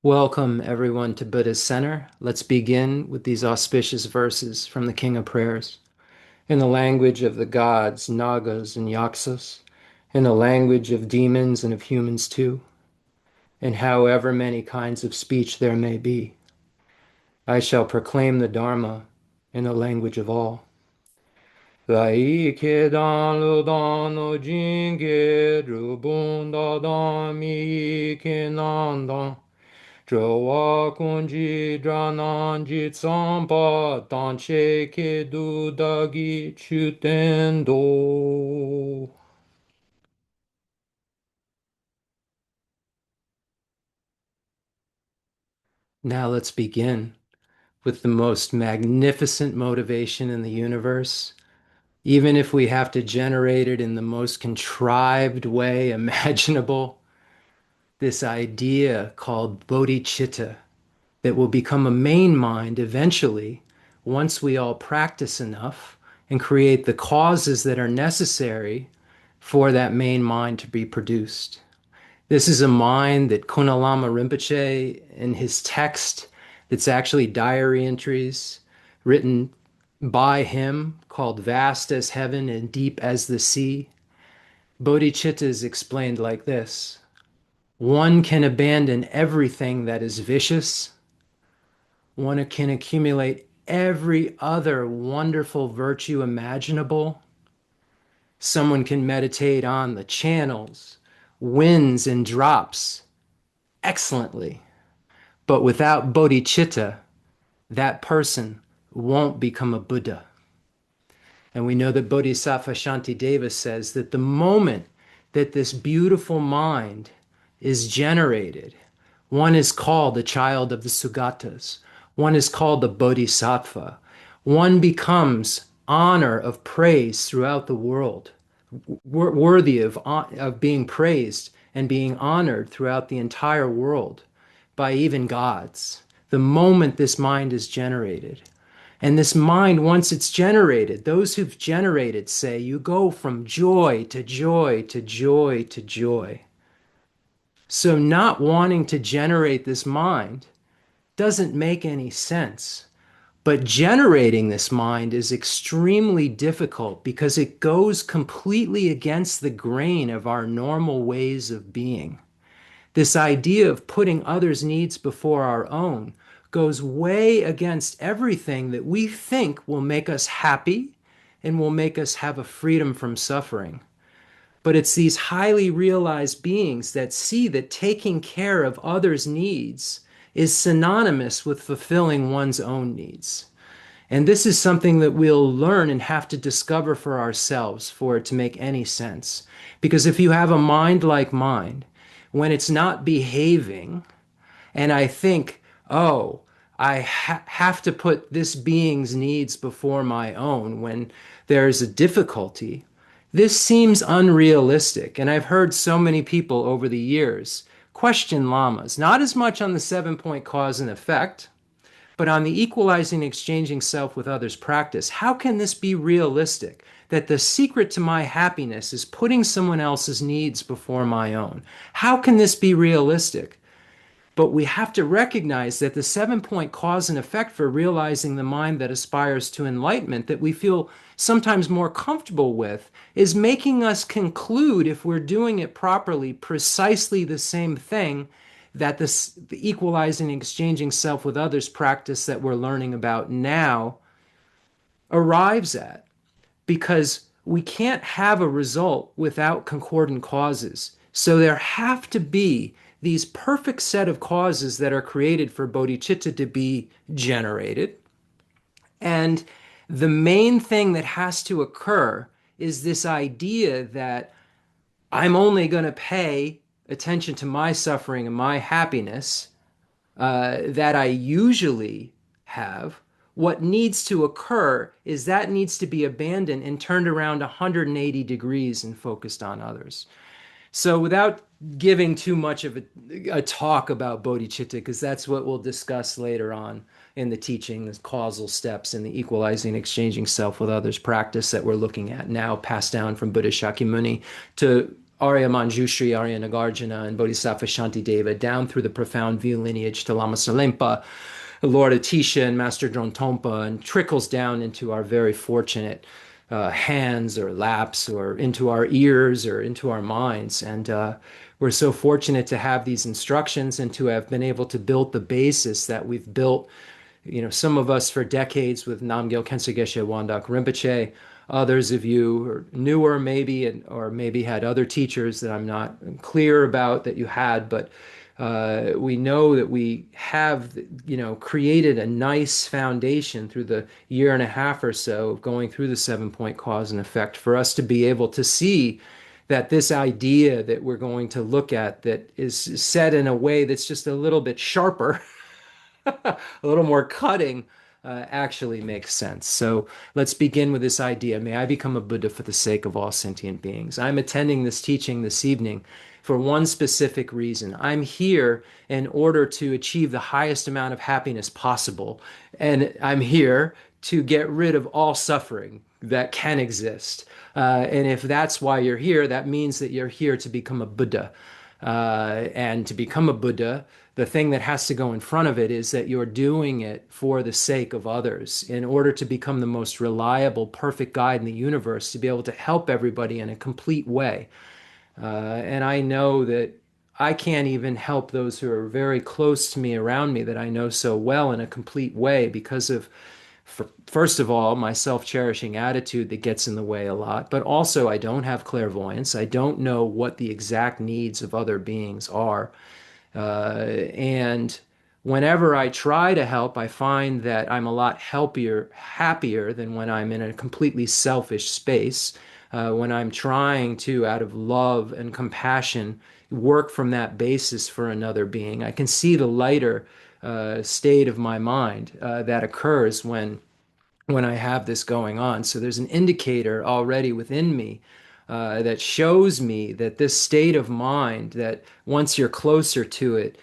Welcome, everyone, to Buddha's Center. Let's begin with these auspicious verses from the King of Prayers. In the language of the gods, Nagas, and Yakshas, in the language of demons and of humans too, and however many kinds of speech there may be, I shall proclaim the Dharma in the language of all. Vai ke dan lo dan no jin ge dru bun da dan mi ke nan dan. Zhōwā kuñjī drānāñjī tsāmpa tāñche ke dūdāgi chūtendō. Now let's begin with the most magnificent motivation in the universe, even if we have to generate it in the most contrived way imaginable. This idea called bodhicitta that will become a main mind eventually once we all practice enough and create the causes that are necessary for that main mind to be produced. This is a mind that Lama Rinpoche, in his text, that's actually diary entries written by him called Vast as Heaven and Deep as the Sea. Bodhicitta is explained like this: one can abandon everything that is vicious. One can accumulate every other wonderful virtue imaginable. Someone can meditate on the channels, winds, and drops excellently. But without bodhicitta, that person won't become a Buddha. And we know that Bodhisattva Shantideva says that the moment that this beautiful mind is generated, one is called a child of the Sugatas. One is called a bodhisattva. One becomes honor of praise throughout the world, worthy of being praised and being honored throughout the entire world by even gods, the moment this mind is generated. And this mind, once it's generated, those who've generated say you go from joy to joy to joy to joy. So not wanting to generate this mind doesn't make any sense. But generating this mind is extremely difficult because it goes completely against the grain of our normal ways of being. This idea of putting others' needs before our own goes way against everything that we think will make us happy and will make us have a freedom from suffering. But it's these highly realized beings that see that taking care of others' needs is synonymous with fulfilling one's own needs. And this is something that we'll learn and have to discover for ourselves for it to make any sense. Because if you have a mind like mine, when it's not behaving, and I think, oh, I have to put this being's needs before my own when there's a difficulty, this seems unrealistic. And I've heard so many people over the years question lamas, not as much on the 7-point cause and effect, but on the equalizing and exchanging self with others practice. How can this be realistic? That the secret to my happiness is putting someone else's needs before my own. How can this be realistic? But we have to recognize that the 7-point cause and effect for realizing the mind that aspires to enlightenment that we feel sometimes more comfortable with is making us conclude, if we're doing it properly, precisely the same thing that the equalizing and exchanging self with others practice that we're learning about now arrives at. Because we can't have a result without concordant causes. So there have to be these perfect set of causes that are created for bodhicitta to be generated. And the main thing that has to occur is this idea that I'm only going to pay attention to my suffering and my happiness that I usually have. What needs to occur is that needs to be abandoned and turned around 180 degrees and focused on others. So without giving too much of a talk about bodhicitta, because that's what we'll discuss later on in the teaching, the causal steps and the equalizing, exchanging self with others practice that we're looking at now, passed down from Buddha Shakyamuni to Arya Manjushri, Arya Nagarjuna, and Bodhisattva Shantideva down through the profound view lineage to Lama Salempa, Lord Atisha, and Master Drontompa, and trickles down into our very fortunate hands or laps or into our ears or into our minds. And we're so fortunate to have these instructions and to have been able to build the basis that we've built, some of us for decades with Namgyal Khensur Geshe Wangdak Rinpoche. Others of you are newer, maybe, or maybe had other teachers that I'm not clear about that you had, but we know that we have, created a nice foundation through the year and a half or so of going through the 7-point cause and effect for us to be able to see that this idea that we're going to look at that is said in a way that's just a little bit sharper, a little more cutting, actually makes sense. So let's begin with this idea. May I become a Buddha for the sake of all sentient beings. I'm attending this teaching this evening for one specific reason. I'm here in order to achieve the highest amount of happiness possible. And I'm here to get rid of all suffering that can exist. And if that's why you're here, that means that you're here to become a Buddha. And to become a Buddha, the thing that has to go in front of it is that you're doing it for the sake of others in order to become the most reliable, perfect guide in the universe, to be able to help everybody in a complete way. And I know that I can't even help those who are very close to me, around me, that I know so well in a complete way because of, first of all, my self-cherishing attitude that gets in the way a lot, but also I don't have clairvoyance. I don't know what the exact needs of other beings are. And whenever I try to help, I find that I'm a lot happier than when I'm in a completely selfish space. When I'm trying to, out of love and compassion, work from that basis for another being. I can see the lighter state of my mind that occurs when I have this going on. So there's an indicator already within me that shows me that this state of mind, that once you're closer to it,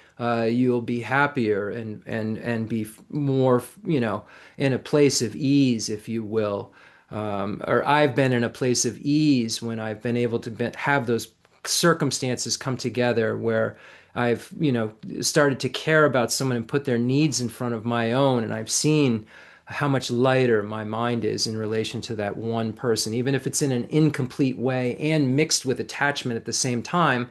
you'll be happier and be more, in a place of ease, if you will. Or I've been in a place of ease when I've been able to have those circumstances come together where I've, started to care about someone and put their needs in front of my own, and I've seen how much lighter my mind is in relation to that one person, even if it's in an incomplete way and mixed with attachment at the same time.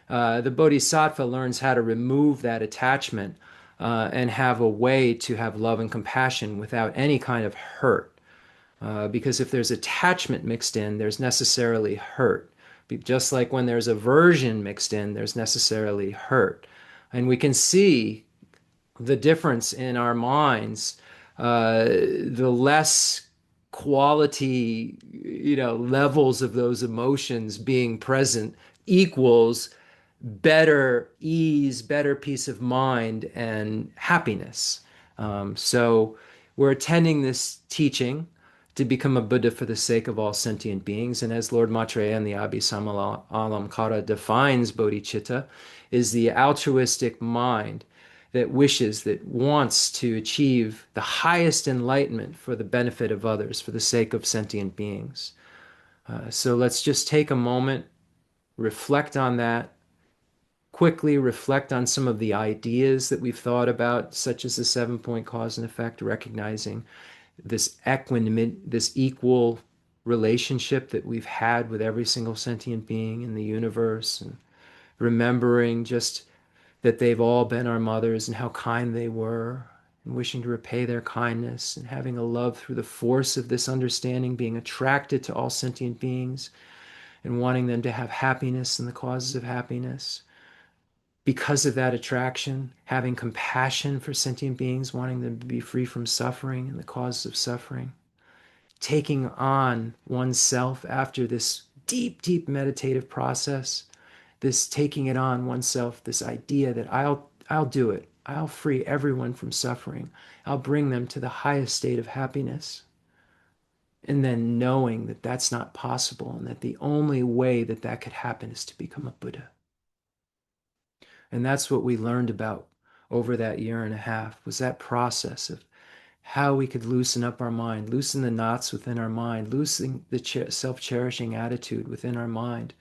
The Bodhisattva learns how to remove that attachment and have a way to have love and compassion without any kind of hurt. Because if there's attachment mixed in, there's necessarily hurt. Just like when there's aversion mixed in, there's necessarily hurt. And we can see the difference in our minds. The less quality, levels of those emotions being present equals better ease, better peace of mind, and happiness. So we're attending this teaching to become a Buddha for the sake of all sentient beings. And as Lord Maitreya in the Abhisammalamkara defines bodhicitta, is the altruistic mind that wishes, that wants to achieve the highest enlightenment for the benefit of others, for the sake of sentient beings. So let's just take a moment, reflect on that, quickly reflect on some of the ideas that we've thought about, such as the 7-point cause and effect, recognizing this equanimity, this equal relationship that we've had with every single sentient being in the universe, and remembering just that they've all been our mothers and how kind they were, and wishing to repay their kindness, and having a love through the force of this understanding, being attracted to all sentient beings and wanting them to have happiness and the causes of happiness. Because of that attraction, having compassion for sentient beings, wanting them to be free from suffering and the causes of suffering. Taking on oneself after this deep, deep meditative process, this taking it on oneself, this idea that I'll do it. I'll free everyone from suffering. I'll bring them to the highest state of happiness. And then knowing that that's not possible and that the only way that that could happen is to become a Buddha. And that's what we learned about over that year and a half, was that process of how we could loosen up our mind, loosen the knots within our mind, loosen the self-cherishing attitude within our mind,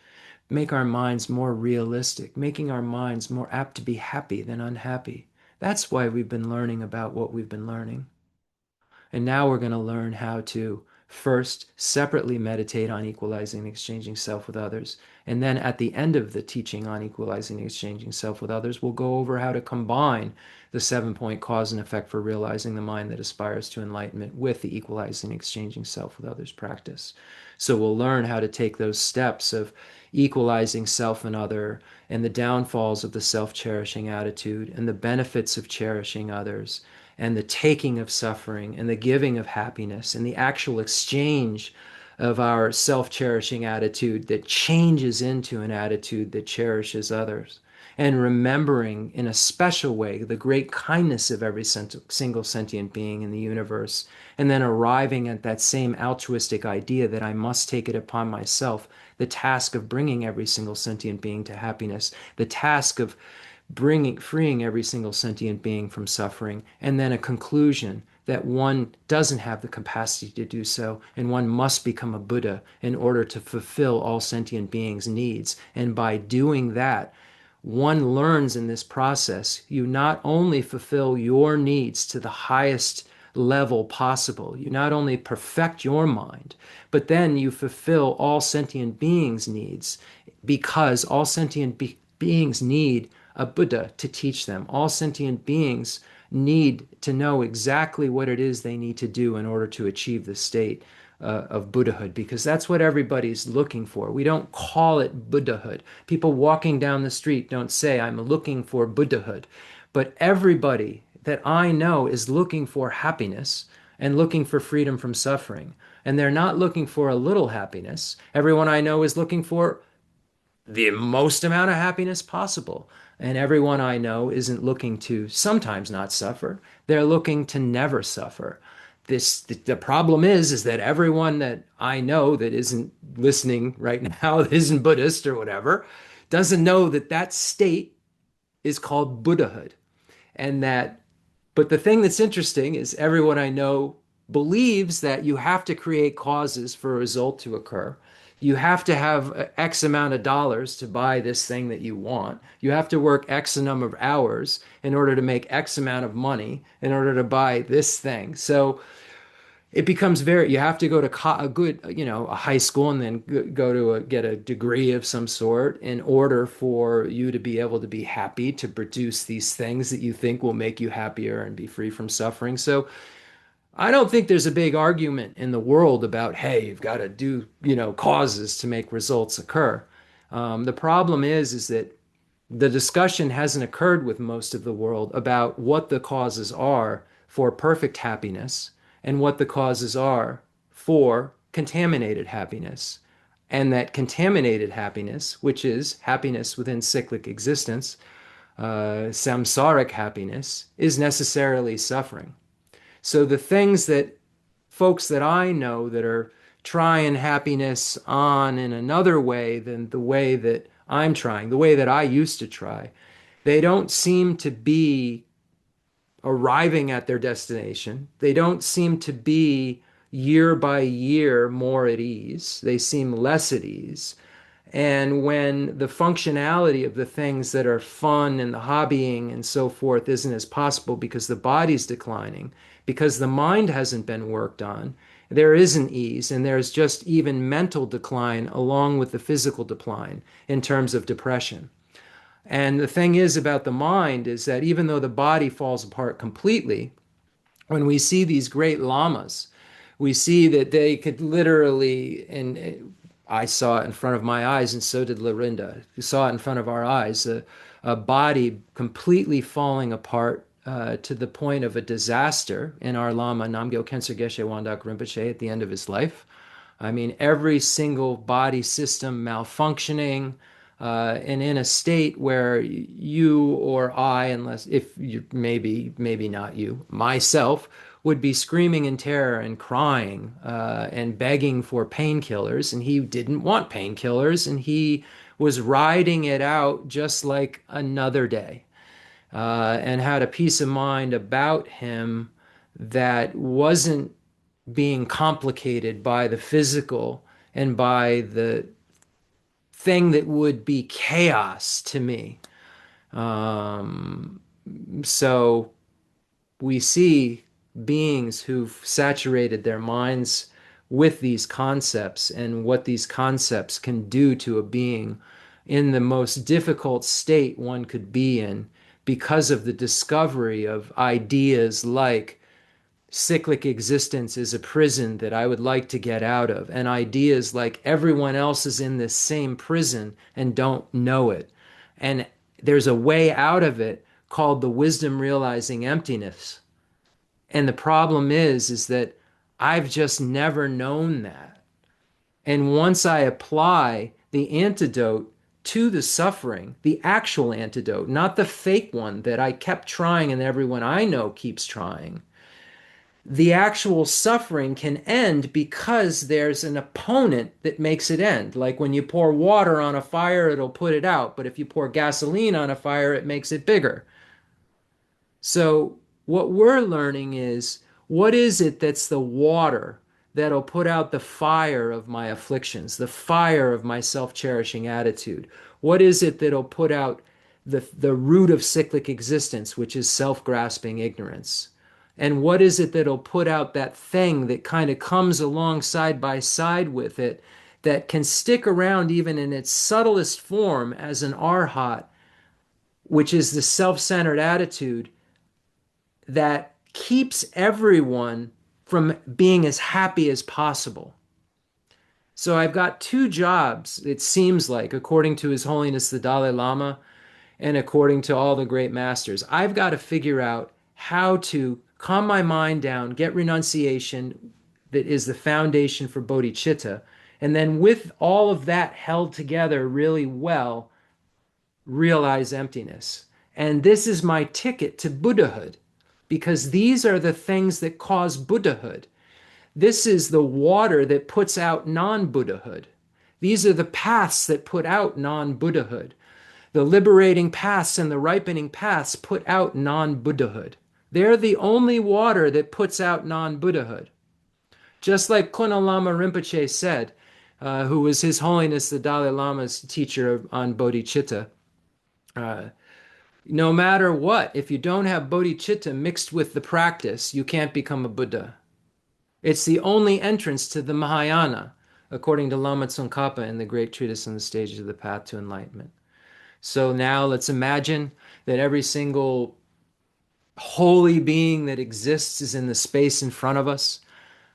make our minds more realistic, making our minds more apt to be happy than unhappy. That's why we've been learning about what we've been learning. And now we're going to learn how to first separately meditate on equalizing and exchanging self with others. And then at the end of the teaching on equalizing and exchanging self with others, we'll go over how to combine the 7-point cause and effect for realizing the mind that aspires to enlightenment with the equalizing and exchanging self with others practice. So we'll learn how to take those steps of equalizing self and other and the downfalls of the self-cherishing attitude and the benefits of cherishing others and the taking of suffering and the giving of happiness and the actual exchange of our self-cherishing attitude that changes into an attitude that cherishes others. And remembering in a special way the great kindness of every single sentient being in the universe, and then arriving at that same altruistic idea that I must take it upon myself, the task of bringing every single sentient being to happiness, the task of freeing every single sentient being from suffering, and then a conclusion that one doesn't have the capacity to do so, and one must become a Buddha in order to fulfill all sentient beings' needs. And by doing that, one learns in this process, you not only fulfill your needs to the highest level possible, you not only perfect your mind, but then you fulfill all sentient beings' needs because all sentient beings need a Buddha to teach them. All sentient beings need to know exactly what it is they need to do in order to achieve the state of Buddhahood, because that's what everybody's looking for. We don't call it Buddhahood. People walking down the street don't say, I'm looking for Buddhahood. But everybody that I know is looking for happiness and looking for freedom from suffering. And they're not looking for a little happiness. Everyone I know is looking for the most amount of happiness possible. And everyone I know isn't looking to sometimes not suffer. They're looking to never suffer. The problem is that everyone that I know that isn't listening right now, that isn't Buddhist or whatever, doesn't know that that state is called Buddhahood. And that, but the thing that's interesting is everyone I know believes that you have to create causes for a result to occur. You have to have X amount of dollars to buy this thing that you want. You have to work X number of hours in order to make X amount of money in order to buy this thing. So it becomes very, you have to go to a good, a high school and then go to get a degree of some sort in order for you to be able to be happy to produce these things that you think will make you happier and be free from suffering. So I don't think there's a big argument in the world about, hey, you've got to do, causes to make results occur. The problem is that the discussion hasn't occurred with most of the world about what the causes are for perfect happiness and what the causes are for contaminated happiness. And that contaminated happiness, which is happiness within cyclic existence, samsaric happiness, is necessarily suffering. So the things that folks that I know that are trying happiness on in another way than the way that I'm trying, the way that I used to try, they don't seem to be arriving at their destination. They don't seem to be year by year more at ease. They seem less at ease. And when the functionality of the things that are fun and the hobbying and so forth isn't as possible because the body's declining, because the mind hasn't been worked on, there isn't ease, and there's just even mental decline along with the physical decline in terms of depression. And the thing is about the mind is that even though the body falls apart completely, when we see these great lamas, we see that they could literally, and I saw it in front of my eyes, and so did Lorinda. We saw it in front of our eyes, a body completely falling apart to the point of a disaster in our Lama, Namgyal Khensur Geshe Wangdak Rinpoche, at the end of his life. I mean, every single body system malfunctioning, and in a state where you or I, unless if you maybe not you, myself, would be screaming in terror and crying and begging for painkillers, and he didn't want painkillers, and he was riding it out just like another day, and had a peace of mind about him that wasn't being complicated by the physical and by the thing that would be chaos to me. Um, so we see beings who've saturated their minds with these concepts and what these concepts can do to a being in the most difficult state one could be in because of the discovery of ideas like cyclic existence is a prison that I would like to get out of, and ideas like everyone else is in this same prison and don't know it. And there's a way out of it called the wisdom realizing emptiness. And the problem is that I've just never known that. And once I apply the antidote to the suffering, the actual antidote, not the fake one that I kept trying and everyone I know keeps trying, the actual suffering can end because there's an opponent that makes it end. Like when you pour water on a fire, it'll put it out. But if you pour gasoline on a fire, it makes it bigger. So what we're learning is, what is it that's the water that'll put out the fire of my afflictions, the fire of my self-cherishing attitude? What is it that'll put out the root of cyclic existence, which is self-grasping ignorance? And what is it that'll put out that thing that kind of comes along side by side with it, that can stick around even in its subtlest form as an arhat, which is the self-centered attitude that keeps everyone from being as happy as possible? So I've got two jobs, it seems like, according to His Holiness the Dalai Lama and according to all the great masters. I've got to figure out how to calm my mind down, get renunciation that is the foundation for bodhicitta, and then with all of that held together really well, realize emptiness. And this is my ticket to Buddhahood, because these are the things that cause Buddhahood. This is the water that puts out non-Buddhahood. These are the paths that put out non-Buddhahood. The liberating paths and the ripening paths put out non-Buddhahood. They're the only water that puts out non-Buddhahood. Just like Kuno Lama Rinpoche said, who was His Holiness the Dalai Lama's teacher on bodhicitta, no matter what, if you don't have bodhicitta mixed with the practice, you can't become a Buddha. It's the only entrance to the Mahayana, according to Lama Tsongkhapa in the great treatise on the stages of the path to enlightenment. So now let's imagine that every single holy being that exists is in the space in front of us.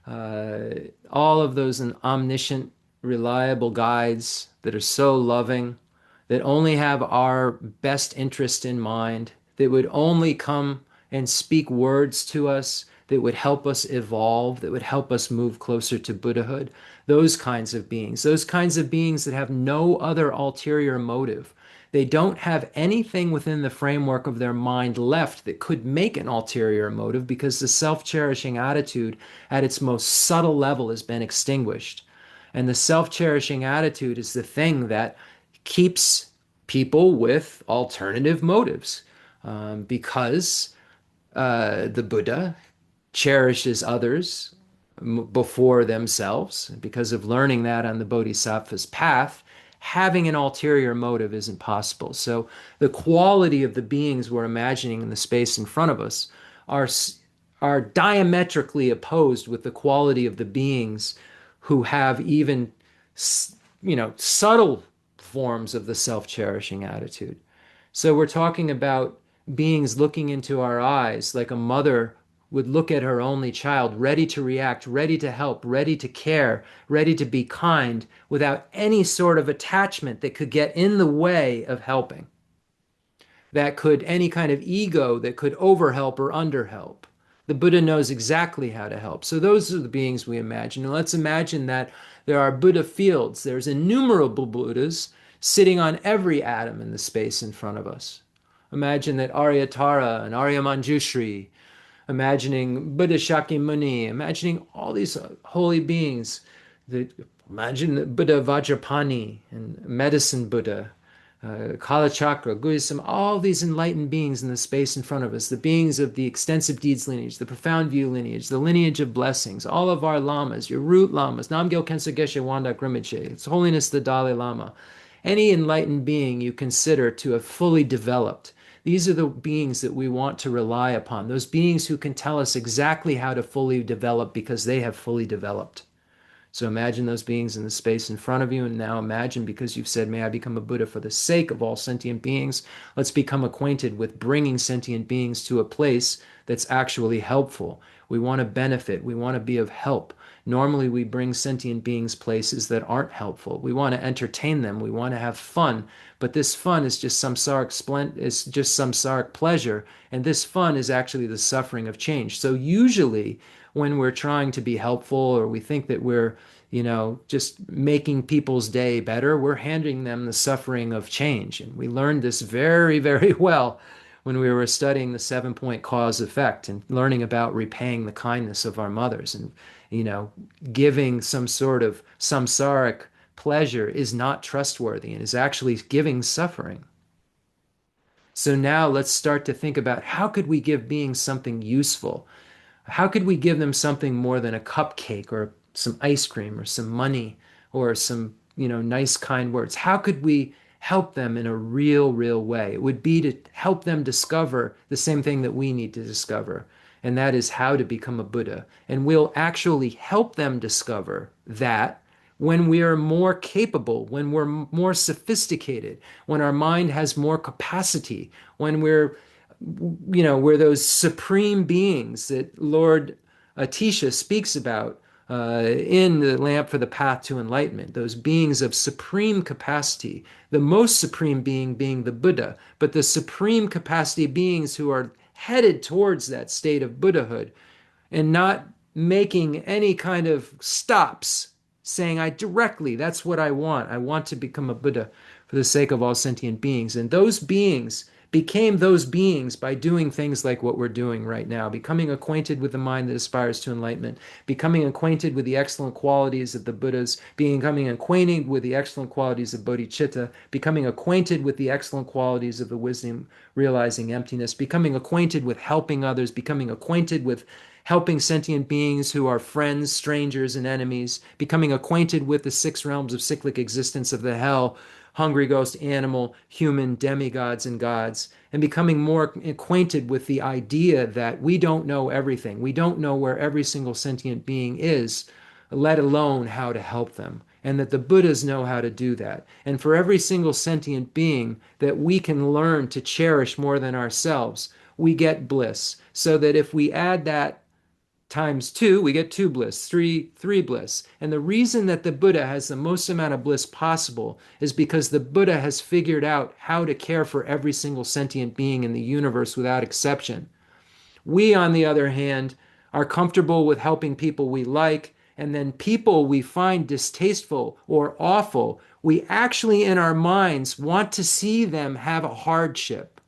All of those omniscient, reliable guides that are so loving, that only have our best interest in mind, that would only come and speak words to us that would help us evolve, that would help us move closer to Buddhahood. Those kinds of beings that have no other ulterior motive. They don't have anything within the framework of their mind left that could make an ulterior motive, because the self-cherishing attitude at its most subtle level has been extinguished. And the self-cherishing attitude is the thing that keeps people with alternative motives, because the Buddha cherishes others before themselves. Because of learning that on the Bodhisattva's path, having an ulterior motive isn't possible. So the quality of the beings we're imagining in the space in front of us are diametrically opposed with the quality of the beings who have even, subtle forms of the self-cherishing attitude. So we're talking about beings looking into our eyes like a mother would look at her only child, ready to react, ready to help, ready to care, ready to be kind, without any sort of attachment that could get in the way of helping. Any kind of ego that could overhelp or underhelp. The Buddha knows exactly how to help. So those are the beings we imagine. And let's imagine that there are Buddha fields. There's innumerable Buddhas sitting on every atom in the space in front of us. Imagine that Aryatara and Arya Manjushri, imagining Buddha Shakyamuni, imagining all these holy beings. Imagine Buddha Vajrapani and Medicine Buddha, Kalachakra, Guisam, all these enlightened beings in the space in front of us, the beings of the extensive deeds lineage, the profound view lineage, the lineage of blessings, all of our lamas, your root lamas, Namgyal Khensur Geshe Wangdak Rinpoche, His Holiness the Dalai Lama. any enlightened being you consider to have fully developed. These are the beings that we want to rely upon, those beings who can tell us exactly how to fully develop because they have fully developed. So imagine those beings in the space in front of you, and now imagine, because you've said, may I become a Buddha for the sake of all sentient beings, let's become acquainted with bringing sentient beings to a place that's actually helpful. We want to benefit, we want to be of help. Normally, we bring sentient beings places that aren't helpful. We want to entertain them, we want to have fun, but this fun is just samsaric pleasure, and this fun is actually the suffering of change. So usually, when we're trying to be helpful or we think that we're just making people's day better, we're handing them the suffering of change. And we learned this very, very well when we were studying the 7-point cause effect and learning about repaying the kindness of our mothers. And, giving some sort of samsaric pleasure is not trustworthy and is actually giving suffering. So now let's start to think about, how could we give beings something useful? How could we give them something more than a cupcake or some ice cream or some money or some, nice, kind words? How could we help them in a real, real way? It would be to help them discover the same thing that we need to discover, and that is how to become a Buddha. And we'll actually help them discover that when we are more capable, when we're more sophisticated, when our mind has more capacity, when we're those supreme beings that Lord Atisha speaks about in the Lamp for the Path to Enlightenment, those beings of supreme capacity, the most supreme being the Buddha, but the supreme capacity beings who are headed towards that state of Buddhahood and not making any kind of stops, saying, that's what I want. I want to become a Buddha for the sake of all sentient beings. And those beings became those beings by doing things like what we're doing right now, becoming acquainted with the mind that aspires to enlightenment, becoming acquainted with the excellent qualities of the Buddhas, becoming acquainted with the excellent qualities of bodhicitta, becoming acquainted with the excellent qualities of the wisdom realizing emptiness, becoming acquainted with helping others, becoming acquainted with helping sentient beings who are friends, strangers, and enemies, becoming acquainted with the 6 realms of cyclic existence of the hell, hungry ghost, animal, human, demigods, and gods, and becoming more acquainted with the idea that we don't know everything. We don't know where every single sentient being is, let alone how to help them. And that the Buddhas know how to do that. And for every single sentient being that we can learn to cherish more than ourselves, we get bliss. So that if we add that times 2, we get 2 bliss, three bliss. And the reason that the Buddha has the most amount of bliss possible is because the Buddha has figured out how to care for every single sentient being in the universe without exception. We, on the other hand, are comfortable with helping people we like, and then people we find distasteful or awful, we actually in our minds want to see them have a hardship.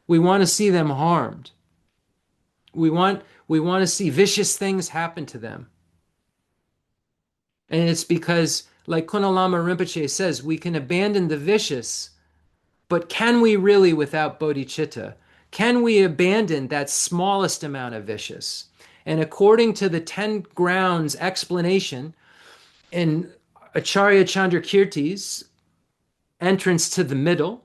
We want to see them harmed. We want to see vicious things happen to them. And it's because, like Kuno Lama Rinpoche says, we can abandon the vicious, but can we really without bodhicitta? Can we abandon that smallest amount of vicious? And according to the 10 grounds explanation in Acharya Chandrakirti's Entrance to the Middle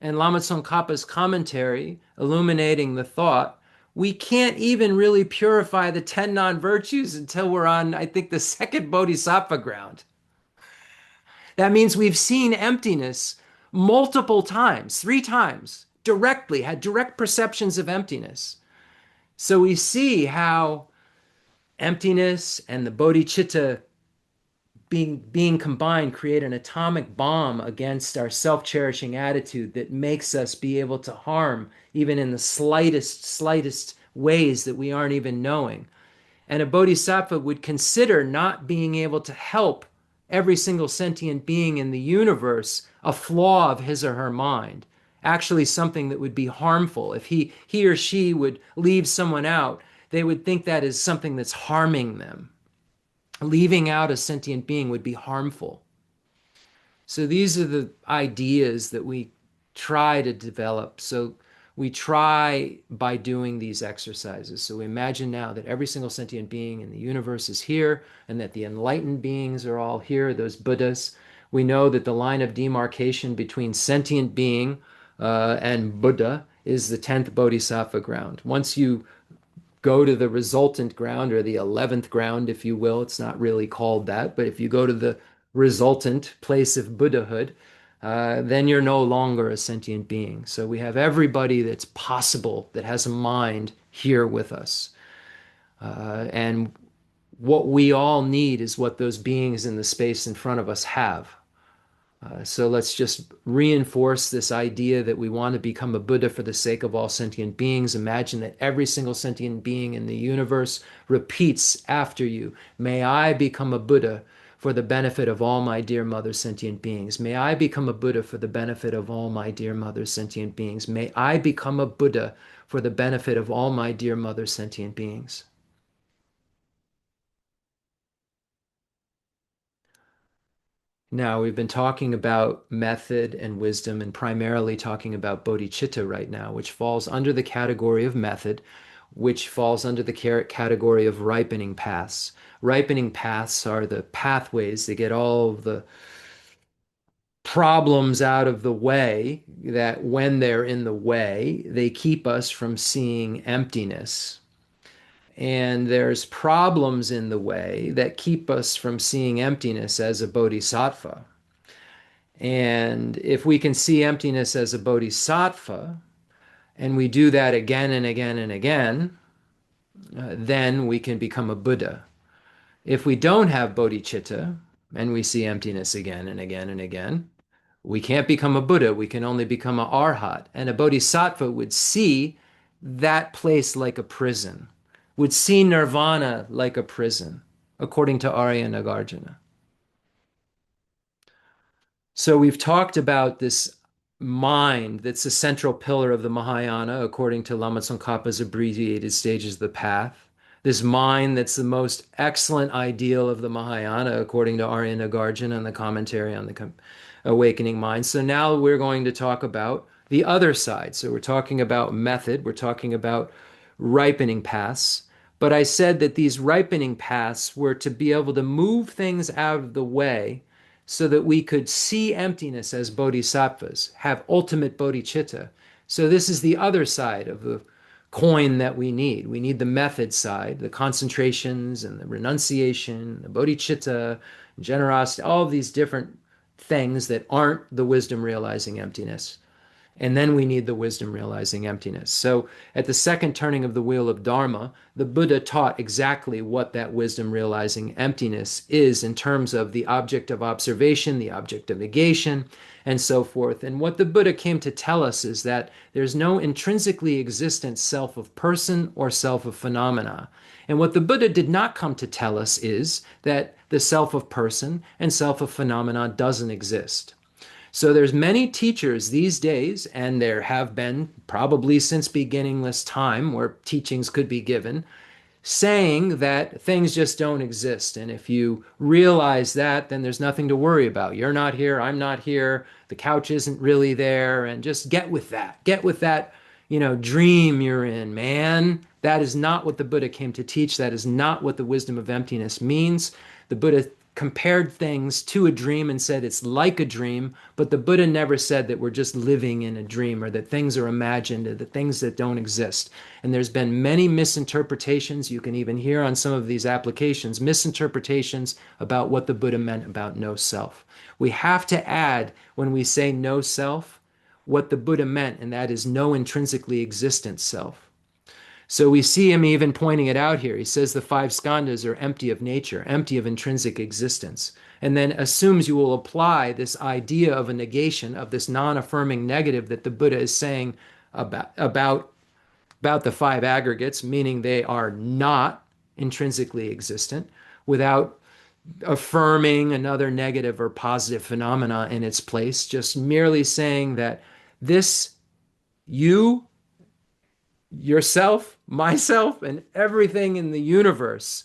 and Lama Tsongkhapa's commentary illuminating the thought, we can't even really purify the 10 non-virtues until we're on, I think, the second bodhisattva ground. That means we've seen emptiness multiple times, 3 times, directly, had direct perceptions of emptiness. So we see how emptiness and the bodhicitta being combined create an atomic bomb against our self-cherishing attitude that makes us be able to harm even in the slightest ways that we aren't even knowing. And a bodhisattva would consider not being able to help every single sentient being in the universe a flaw of his or her mind, actually something that would be harmful. If he or she would leave someone out, they would think that is something that's harming them. Leaving out a sentient being would be harmful. So these are the ideas that we try to develop. So we try by doing these exercises. So we imagine now that every single sentient being in the universe is here and that the enlightened beings are all here, those Buddhas. We know that the line of demarcation between sentient being and Buddha is the 10th Bodhisattva ground. Once you go to the resultant ground or the 11th ground, if you will, it's not really called that, but if you go to the resultant place of Buddhahood, then you're no longer a sentient being. So we have everybody that's possible that has a mind here with us. And what we all need is what those beings in the space in front of us have. So let's just reinforce this idea that we want to become a Buddha for the sake of all sentient beings. Imagine that every single sentient being in the universe repeats after you, may I become a Buddha for the benefit of all my dear mother sentient beings. May I become a Buddha for the benefit of all my dear mother sentient beings. May I become a Buddha for the benefit of all my dear mother sentient beings. Now, we've been talking about method and wisdom and primarily talking about bodhicitta right now, which falls under the category of method, which falls under the category of ripening paths. Ripening paths are the pathways that get all of the problems out of the way, that when they're in the way, they keep us from seeing emptiness. And there's problems in the way that keep us from seeing emptiness as a bodhisattva. And if we can see emptiness as a bodhisattva, and we do that again and again and again, then we can become a Buddha. If we don't have bodhicitta, and we see emptiness again and again and again, we can't become a Buddha. We can only become a arhat. And a bodhisattva would see that place like a prison, would see nirvana like a prison, according to Arya Nagarjuna. So we've talked about this mind that's a central pillar of the Mahayana, according to Lama Tsongkhapa's abbreviated stages of the path. This mind that's the most excellent ideal of the Mahayana, according to Arya Nagarjuna and the commentary on the awakening mind. So now we're going to talk about the other side. So we're talking about method, we're talking about ripening paths. But I said that these ripening paths were to be able to move things out of the way so that we could see emptiness as bodhisattvas, have ultimate bodhicitta. So this is the other side of the coin that we need. We need the method side, the concentrations and the renunciation, the bodhicitta, generosity, all of these different things that aren't the wisdom realizing emptiness. And then we need the wisdom realizing emptiness. So at the second turning of the wheel of Dharma, the Buddha taught exactly what that wisdom realizing emptiness is in terms of the object of observation, the object of negation, and so forth. And what the Buddha came to tell us is that there's no intrinsically existent self of person or self of phenomena. And what the Buddha did not come to tell us is that the self of person and self of phenomena doesn't exist. So there's many teachers these days, and there have been probably since beginningless time where teachings could be given, saying that things just don't exist. And if you realize that, then there's nothing to worry about. You're not here, I'm not here, the couch isn't really there, and just get with that. Get with that, dream you're in, man. That is not what the Buddha came to teach. That is not what the wisdom of emptiness means. The Buddha compared things to a dream and said it's like a dream, but the Buddha never said that we're just living in a dream or that things are imagined or that things that don't exist. And there's been many misinterpretations. You can even hear on some of these applications, misinterpretations about what the Buddha meant about no self. We have to add, when we say no self, what the Buddha meant, and that is no intrinsically existent self. So we see him even pointing it out here. He says the five skandhas are empty of nature, empty of intrinsic existence, and then assumes you will apply this idea of a negation, of this non-affirming negative that the Buddha is saying about the five aggregates, meaning they are not intrinsically existent, without affirming another negative or positive phenomena in its place, just merely saying that this you, yourself, myself, and everything in the universe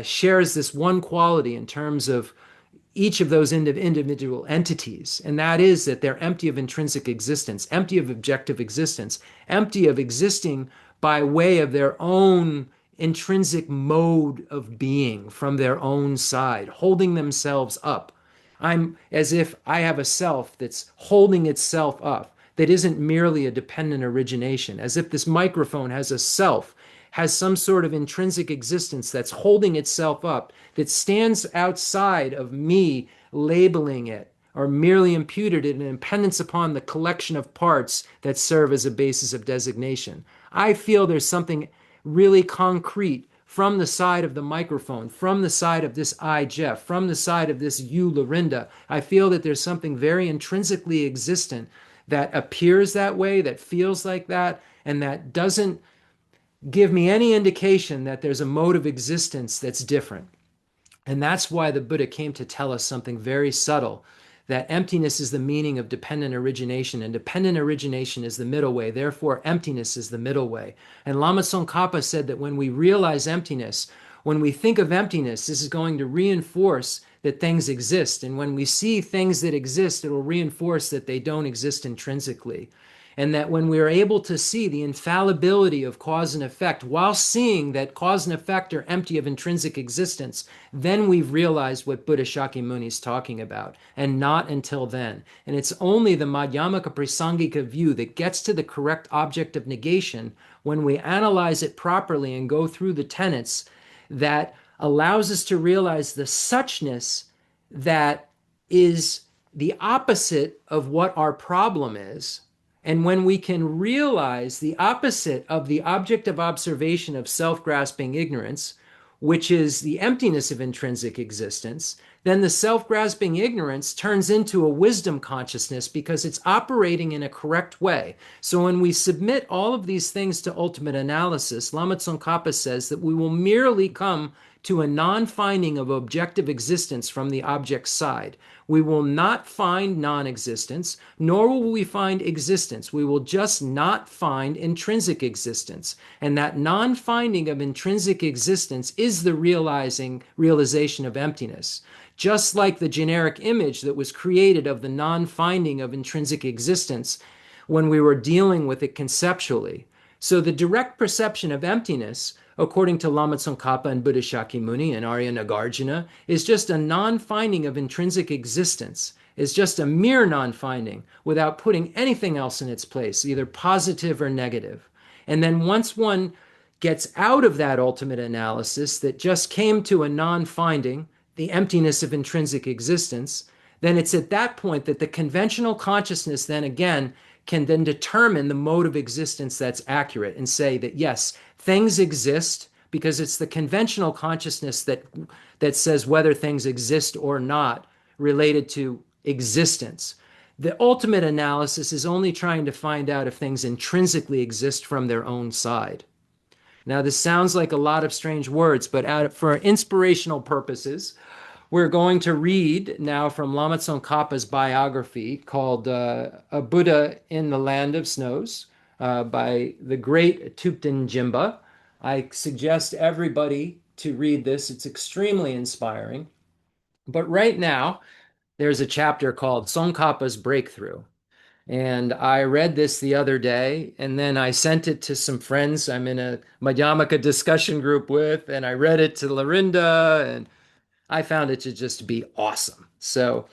shares this one quality in terms of each of those individual entities, and that is that they're empty of intrinsic existence, empty of objective existence, empty of existing by way of their own intrinsic mode of being from their own side, holding themselves up I'm as if I have a self that's holding itself up, that isn't merely a dependent origination, as if this microphone has a self, has some sort of intrinsic existence that's holding itself up, that stands outside of me labeling it or merely imputed it in dependence upon the collection of parts that serve as a basis of designation. I feel there's something really concrete from the side of the microphone, from the side of this I, Jeff, from the side of this you, Lorinda. I feel that there's something very intrinsically existent that appears that way, that feels like that, and that doesn't give me any indication that there's a mode of existence that's different. And that's why the Buddha came to tell us something very subtle, that emptiness is the meaning of dependent origination, and dependent origination is the middle way. Therefore, emptiness is the middle way. And Lama Tsongkhapa said that when we realize emptiness, when we think of emptiness, this is going to reinforce that things exist. And when we see things that exist, it will reinforce that they don't exist intrinsically. And that when we are able to see the infallibility of cause and effect while seeing that cause and effect are empty of intrinsic existence, then we've realized what Buddha Shakyamuni is talking about, and not until then. And it's only the Madhyamaka Prasangika view that gets to the correct object of negation when we analyze it properly and go through the tenets that allows us to realize the suchness that is the opposite of what our problem is. And when we can realize the opposite of the object of observation of self-grasping ignorance, which is the emptiness of intrinsic existence, then the self-grasping ignorance turns into a wisdom consciousness because it's operating in a correct way. So when we submit all of these things to ultimate analysis, Lama Tsongkhapa says that we will merely come to a non-finding of objective existence from the object side. We will not find non-existence, nor will we find existence. We will just not find intrinsic existence. And that non-finding of intrinsic existence is the realization of emptiness. Just like the generic image that was created of the non-finding of intrinsic existence when we were dealing with it conceptually. So the direct perception of emptiness, according to Lama Tsongkhapa and Buddha Shakyamuni and Arya Nagarjuna, is just a non-finding of intrinsic existence, is just a mere non-finding without putting anything else in its place, either positive or negative. And then once one gets out of that ultimate analysis that just came to a non-finding, the emptiness of intrinsic existence, then it's at that point that the conventional consciousness then again can then determine the mode of existence that's accurate and say that yes, things exist because it's the conventional consciousness that says whether things exist or not related to existence. The ultimate analysis is only trying to find out if things intrinsically exist from their own side. Now, this sounds like a lot of strange words, but for inspirational purposes, we're going to read now from Lama Tsongkhapa's biography called A Buddha in the Land of Snows by the great Thupten Jimba. I suggest everybody to read this. It's extremely inspiring. But right now, there's a chapter called Tsongkhapa's Breakthrough. And I read this the other day, and then I sent it to some friends I'm in a Madhyamaka discussion group with, and I read it to Lorinda, and I found it to just be awesome. So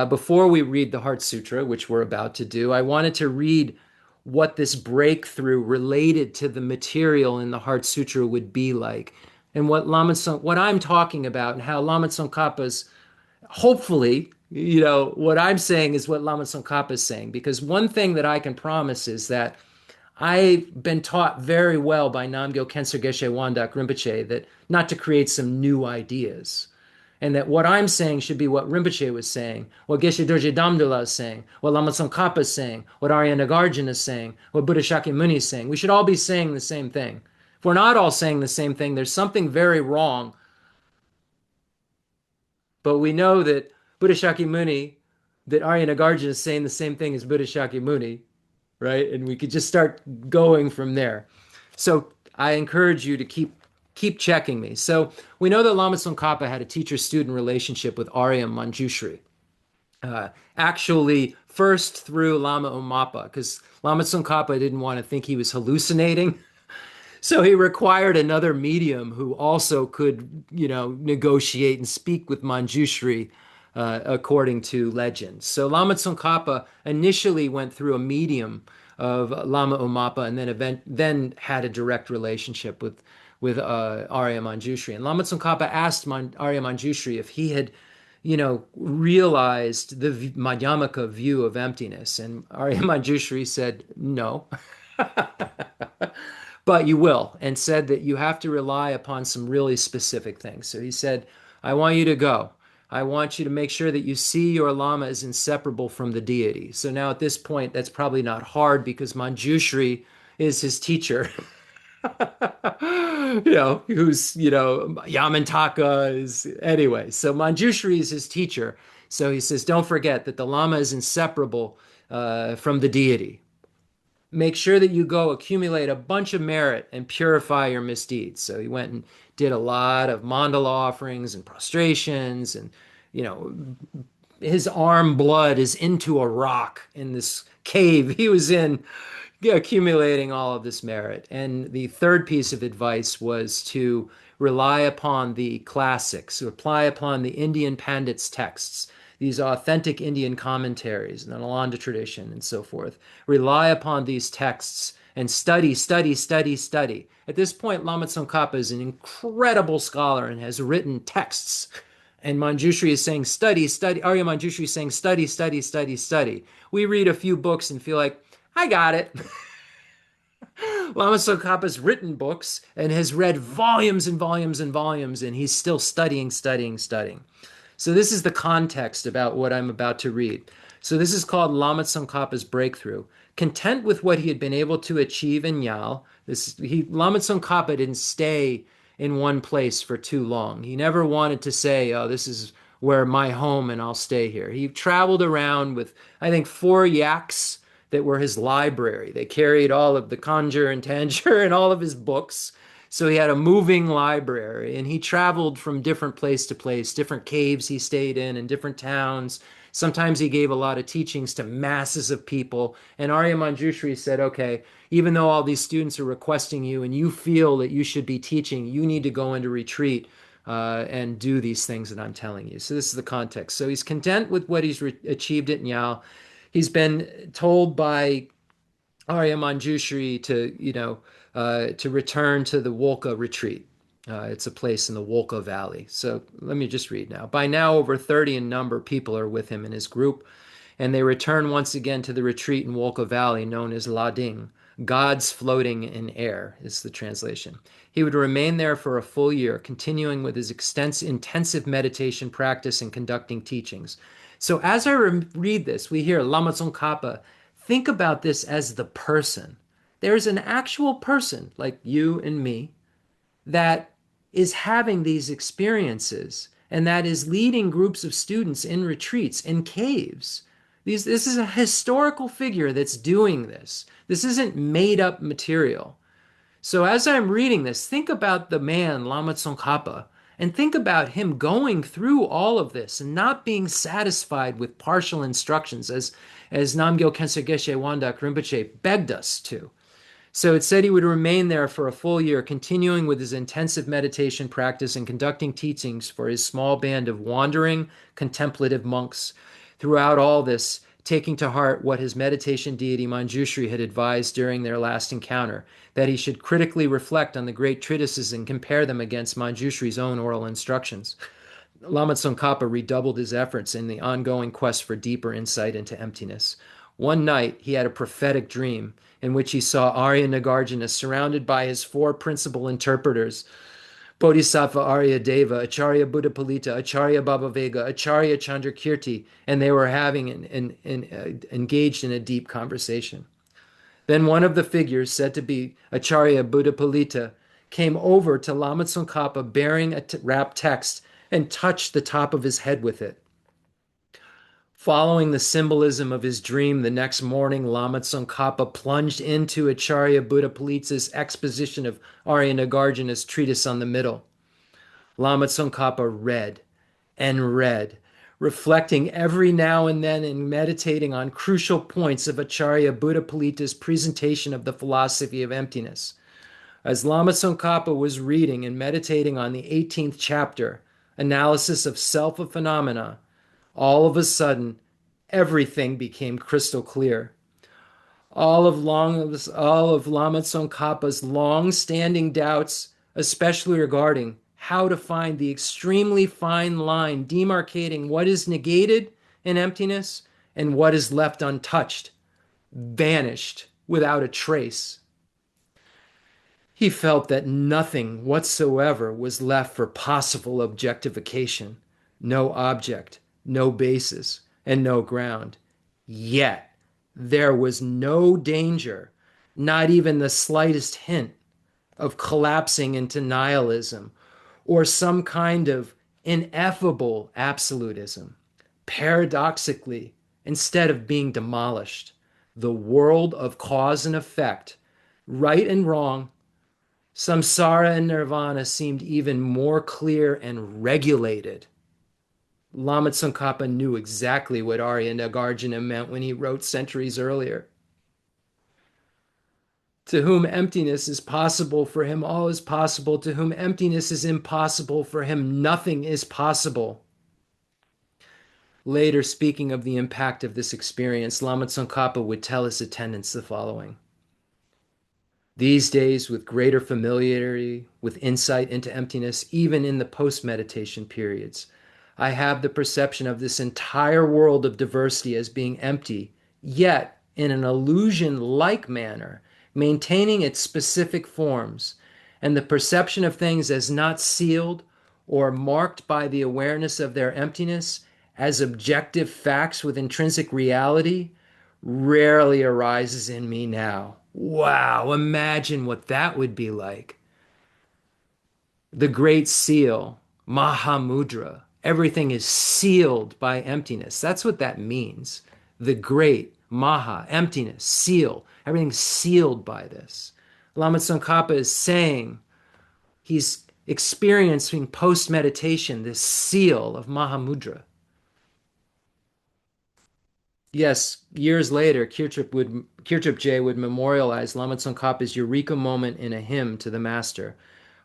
before we read the Heart Sutra, which we're about to do, I wanted to read what this breakthrough related to the material in the Heart Sutra would be like, and what I'm talking about, and how Lama Tsongkhapa's hopefully, what I'm saying is what Lama Tsongkhapa is saying. Because one thing that I can promise is that I've been taught very well by Namgyal Khensur Geshe Wangdak Rinpoche that not to create some new ideas. And that what I'm saying should be what Rinpoche was saying, what Geshe Dorji Damdul is saying, what Lama Tsongkhapa is saying, what Arya Nagarjuna is saying, what Buddha Shakyamuni is saying. We should all be saying the same thing. If we're not all saying the same thing, there's something very wrong. But we know that Buddha Shakyamuni, that Arya Nagarjuna is saying the same thing as Buddha Shakyamuni, right? And we could just start going from there. So I encourage you to keep checking me. So we know that Lama Tsongkhapa had a teacher-student relationship with Arya Manjushri. Actually, first through Lama Umapa, because Lama Tsongkhapa didn't want to think he was hallucinating. So he required another medium who also could, negotiate and speak with Manjushri according to legend. So Lama Tsongkhapa initially went through a medium of Lama Umapa, and then had a direct relationship with Arya Manjushri. And Lama Tsongkhapa asked Arya Manjushri if he had, realized the Madhyamaka view of emptiness, and Arya Manjushri said no. But you will, and said that you have to rely upon some really specific things. So he said, I want you to go. I want you to make sure that you see your Lama as inseparable from the deity. So now at this point, that's probably not hard because Manjushri is his teacher. Who's, Yamantaka is, anyway. So Manjushri is his teacher. So he says, don't forget that the Lama is inseparable from the deity. Make sure that you go accumulate a bunch of merit and purify your misdeeds. So he went and did a lot of mandala offerings and prostrations, and you know his arm blood is into a rock in this cave he was in, accumulating all of this merit. And the third piece of advice was to rely upon the classics, rely upon the Indian Pandits' texts, these authentic Indian commentaries, the Nalanda tradition, and so forth. Rely upon these texts and study, study, study, study. At this point, Lama Tsongkhapa is an incredible scholar and has written texts. And Manjushri is saying, study, study. Arya Manjushri is saying, study, study, study, study. We read a few books and feel like, I got it. Lama Tsongkhapa's written books and has read volumes and volumes and volumes, and he's still studying, studying, studying. So this is the context about what I'm about to read. So this is called Lama Tsongkhapa's breakthrough. Content with what he had been able to achieve in Nyal, Lama Tsongkhapa didn't stay in one place for too long. He never wanted to say, oh, this is where my home and I'll stay here. He traveled around with, I think, 4 yaks that were his library. They carried all of the Kanjur and Tanjur and all of his books. So he had a moving library, and he traveled from different place to place, different caves he stayed in different towns. Sometimes he gave a lot of teachings to masses of people. And Arya Manjushri said, okay, even though all these students are requesting you and you feel that you should be teaching, you need to go into retreat and do these things that I'm telling you. So this is the context. So he's content with what he's achieved at Nyal. He's been told by Arya Manjushri to return to the Wolka retreat. It's a place in the Wolka Valley. So let me just read now. By now, over 30 in number, people are with him in his group, and they return once again to the retreat in Wolka Valley known as Lading. Gods floating in air is the translation. He would remain there for a full year, continuing with his intensive meditation practice and conducting teachings. So as I read this, we hear Lama Tsongkhapa, think about this as the person. There's an actual person like you and me that is having these experiences and that is leading groups of students in retreats, in caves. This is a historical figure that's doing this. This isn't made up material. So as I'm reading this, think about the man, Lama Tsongkhapa, and think about him going through all of this and not being satisfied with partial instructions as Namgyal Khensur Geshe Wangdak Rinpoche begged us to. So it said he would remain there for a full year, continuing with his intensive meditation practice and conducting teachings for his small band of wandering, contemplative monks. Throughout all this, taking to heart what his meditation deity Manjushri had advised during their last encounter, that he should critically reflect on the great treatises and compare them against Manjushri's own oral instructions. Lama Tsongkhapa redoubled his efforts in the ongoing quest for deeper insight into emptiness. One night, he had a prophetic dream in which he saw Arya Nagarjuna surrounded by his 4 principal interpreters, Bodhisattva Arya Deva, Acharya Buddha Palita, Acharya Baba Vega, Acharya Chandrakirti, and they were engaged in a deep conversation. Then one of the figures, said to be Acharya Buddha Palita, came over to Lama Tsongkhapa bearing a wrapped text and touched the top of his head with it. Following the symbolism of his dream, the next morning, Lama Tsongkhapa plunged into Acharya Buddha Palita's exposition of Arya Nagarjuna's treatise on the middle. Lama Tsongkhapa read and read, reflecting every now and then and meditating on crucial points of Acharya Buddha Palita's presentation of the philosophy of emptiness. As Lama Tsongkhapa was reading and meditating on the 18th chapter, Analysis of Self of Phenomena, All of a sudden, everything became crystal clear. All of Lama Tsongkhapa's long-standing doubts, especially regarding how to find the extremely fine line demarcating what is negated in emptiness and what is left untouched, vanished without a trace. He felt that nothing whatsoever was left for possible objectification. No object, no basis, and no ground. Yet, there was no danger, not even the slightest hint, of collapsing into nihilism or some kind of ineffable absolutism. Paradoxically, instead of being demolished, the world of cause and effect, right and wrong, samsara and nirvana seemed even more clear and regulated. Lama Tsongkhapa knew exactly what Arya Nagarjuna meant when he wrote centuries earlier. To whom emptiness is possible, for him all is possible. To whom emptiness is impossible, for him nothing is possible. Later, speaking of the impact of this experience, Lama Tsongkhapa would tell his attendants the following. These days, with greater familiarity, with insight into emptiness, even in the post-meditation periods, I have the perception of this entire world of diversity as being empty, yet in an illusion-like manner, maintaining its specific forms, and the perception of things as not sealed or marked by the awareness of their emptiness as objective facts with intrinsic reality rarely arises in me now. Wow, imagine what that would be like. The Great Seal, Mahamudra, everything is sealed by emptiness. That's what that means. The Great, Maha, emptiness, seal, everything's sealed by this. Lama Tsongkhapa is saying he's experiencing post meditation this seal of Mahamudra. Yes, years later, Kirtrip J would memorialize Lama Tsongkhapa's eureka moment in a hymn to the Master.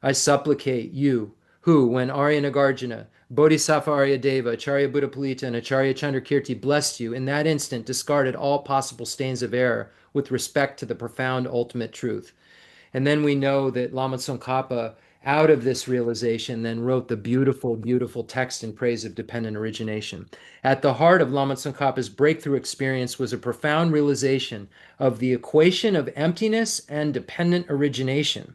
I supplicate you, who, when Arya Nagarjuna, Bodhisattva Aryadeva, Acharya Buddhapalita, and Acharya Chandrakirti blessed you, in that instant discarded all possible stains of error with respect to the profound ultimate truth. And then we know that Lama Tsongkhapa, out of this realization, then wrote the beautiful, beautiful text in praise of dependent origination. At the heart of Lama Tsongkhapa's breakthrough experience was a profound realization of the equation of emptiness and dependent origination.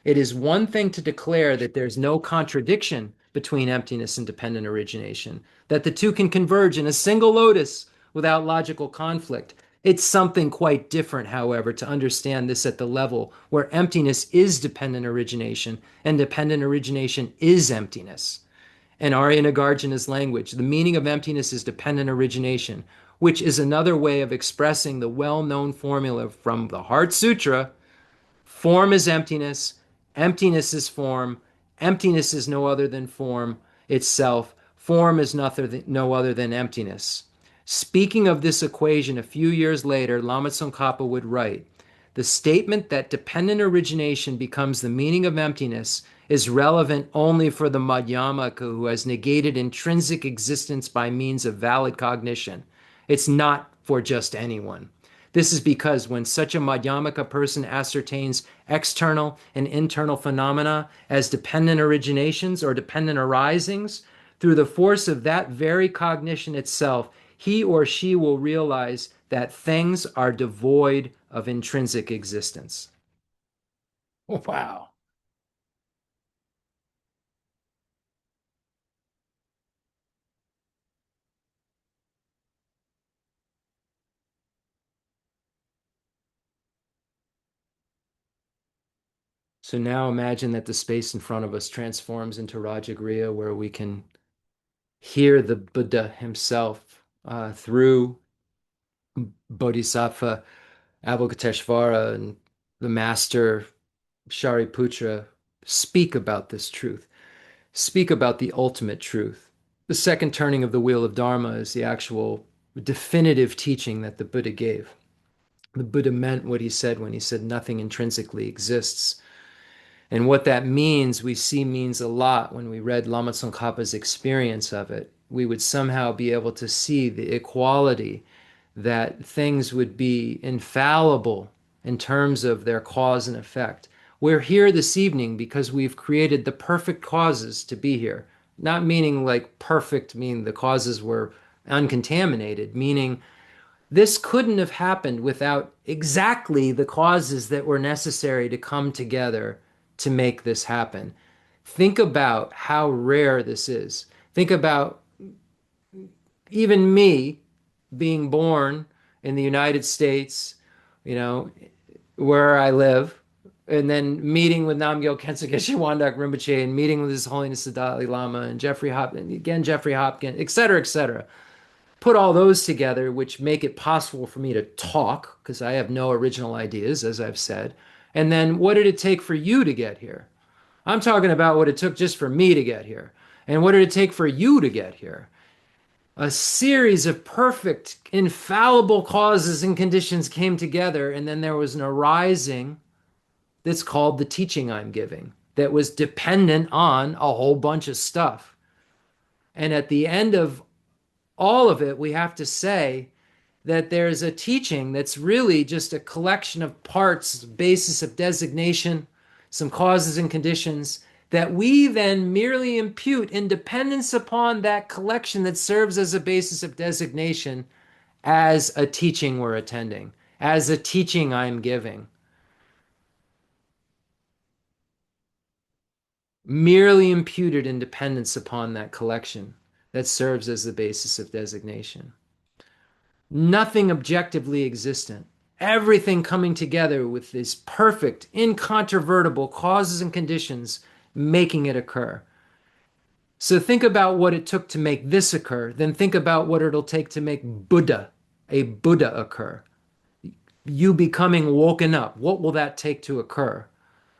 It is one thing to declare that there's no contradiction between emptiness and dependent origination, that the two can converge in a single lotus without logical conflict. It's something quite different, however, to understand this at the level where emptiness is dependent origination and dependent origination is emptiness. In Arya Nagarjuna's language, the meaning of emptiness is dependent origination, which is another way of expressing the well-known formula from the Heart Sutra: form is emptiness, emptiness is form, emptiness is no other than form itself, form is no other than emptiness. Speaking of this equation a few years later, Lama Tsongkhapa would write, the statement that dependent origination becomes the meaning of emptiness is relevant only for the Madhyamaka who has negated intrinsic existence by means of valid cognition. It's not for just anyone. This is because when such a Madhyamaka person ascertains external and internal phenomena as dependent originations or dependent arisings, through the force of that very cognition itself, he or she will realize that things are devoid of intrinsic existence. Wow. So now imagine that the space in front of us transforms into Rajagriha, where we can hear the Buddha himself through Bodhisattva Avalokiteshvara and the master Shariputra speak about this truth, speak about the ultimate truth. The second turning of the wheel of Dharma is the actual definitive teaching that the Buddha gave. The Buddha meant what he said when he said nothing intrinsically exists. And what that means, we see means a lot when we read Lama Tsongkhapa's experience of it. we would somehow be able to see the equality, that things would be infallible in terms of their cause and effect. We're here this evening because we've created the perfect causes to be here. Not meaning like perfect, meaning the causes were uncontaminated, meaning this couldn't have happened without exactly the causes that were necessary to come together to make this happen. Think about how rare this is. Think about even me being born in the United States, you know, where I live, and then meeting with Namgyal Khensur Geshe Wangdak Rinpoche and meeting with His Holiness the Dalai Lama and Jeffrey Hopkins, again, Jeffrey Hopkins, et cetera, et cetera. Put all those together, which make it possible for me to talk, because I have no original ideas, as I've said. And then what did it take for you to get here? I'm talking about what it took just for me to get here. And what did it take for you to get here? A series of perfect, infallible causes and conditions came together, and then there was an arising that's called the teaching I'm giving, that was dependent on a whole bunch of stuff. And at the end of all of it, we have to say that there's a teaching that's really just a collection of parts, basis of designation, some causes and conditions that we then merely impute in dependence upon that collection that serves as a basis of designation as a teaching we're attending, as a teaching I'm giving. Merely imputed in dependence upon that collection that serves as the basis of designation. Nothing objectively existent. Everything coming together with these perfect, incontrovertible causes and conditions making it occur. So think about what it took to make this occur, then think about what it'll take to make a Buddha occur. You becoming woken up. What will that take to occur?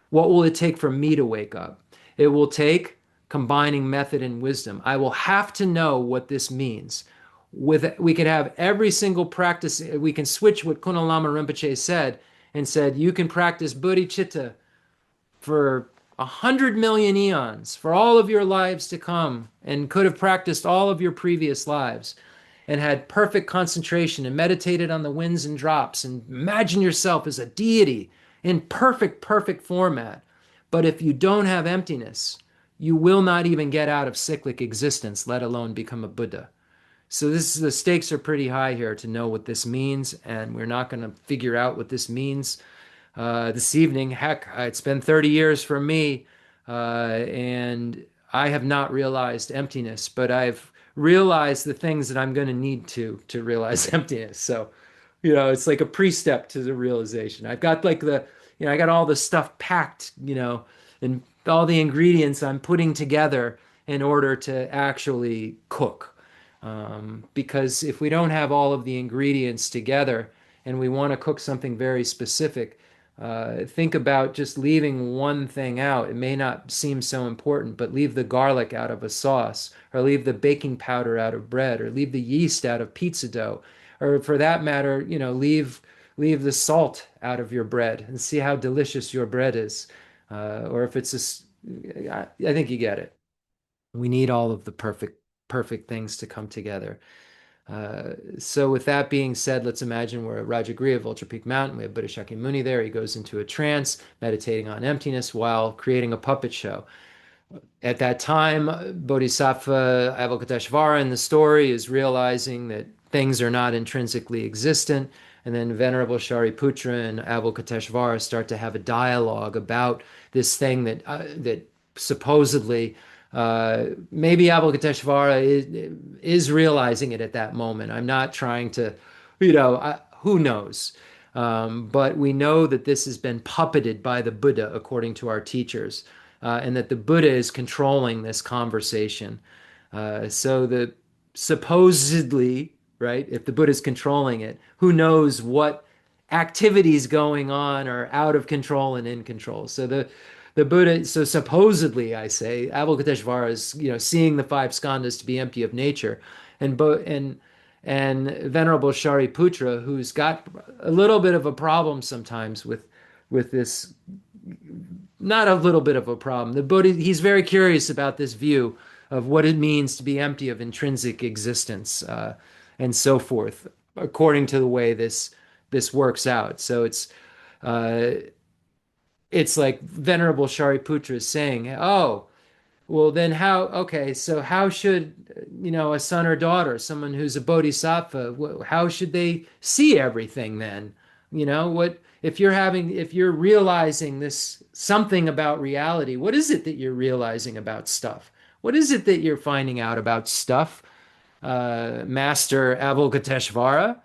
What will it take for me to wake up? It will take combining method and wisdom. I will have to know what this means. We could have every single practice. We can switch what Kunal Lama Rinpoche said and said, you can practice bodhicitta for 100 million eons, for all of your lives to come, and could have practiced all of your previous lives and had perfect concentration and meditated on the winds and drops and imagine yourself as a deity in perfect, perfect format. But if you don't have emptiness, you will not even get out of cyclic existence, let alone become a Buddha. So the stakes are pretty high here to know what this means, and we're not going to figure out what this means this evening. Heck, it's been 30 years for me, and I have not realized emptiness, but I've realized the things that I'm going to need to realize emptiness. So, it's like a pre-step to the realization. I've got like I got all the stuff packed, and all the ingredients I'm putting together in order to actually cook. Because if we don't have all of the ingredients together and we want to cook something very specific, think about just leaving one thing out. It may not seem so important, but leave the garlic out of a sauce, or leave the baking powder out of bread, or leave the yeast out of pizza dough, or for that matter, leave the salt out of your bread and see how delicious your bread is. Or if it's I think you get it. We need all of the perfect things to come together. So with that being said, let's imagine we're at Rajagriha of Ultra Peak Mountain. We have Buddha Shakyamuni there. He goes into a trance, meditating on emptiness while creating a puppet show. At that time, Bodhisattva Avalokiteshvara in the story is realizing that things are not intrinsically existent. And then Venerable Shariputra and Avalokiteshvara start to have a dialogue about this thing that supposedly maybe Avalokiteshvara is realizing it at that moment. I'm not trying to, who knows? But we know that this has been puppeted by the Buddha, according to our teachers, and that the Buddha is controlling this conversation. So the supposedly, right, if the Buddha is controlling it, who knows what activities going on are out of control and in control. So the Buddha, so supposedly, I say, Avalokiteshvara is, seeing the five skandhas to be empty of nature, and Venerable Shariputra, who's got a little bit of a problem sometimes with this, not a little bit of a problem. The Buddha, he's very curious about this view of what it means to be empty of intrinsic existence, and so forth, according to the way this works out. So uh, it's like Venerable Shariputra is saying, oh, well, then how, okay, so how should, a son or daughter, someone who's a bodhisattva, how should they see everything then? What, if you're realizing this something about reality, what is it that you're realizing about stuff? What is it that you're finding out about stuff, Master Avalokiteshvara?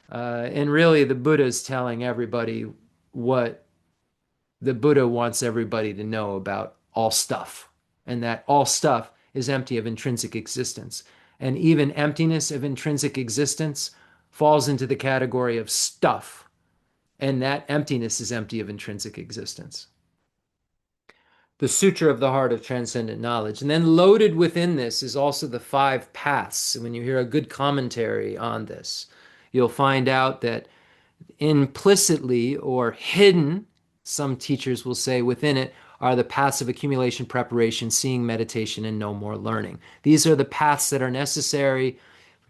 And really, the Buddha is telling everybody what the Buddha wants everybody to know about all stuff, and that all stuff is empty of intrinsic existence. And even emptiness of intrinsic existence falls into the category of stuff, and that emptiness is empty of intrinsic existence. The Sutra of the Heart of Transcendent Knowledge. And then loaded within this is also the five paths. When you hear a good commentary on this, you'll find out that implicitly or hidden, some teachers will say within it, are the paths of accumulation, preparation, seeing, meditation, and no more learning. These are the paths that are necessary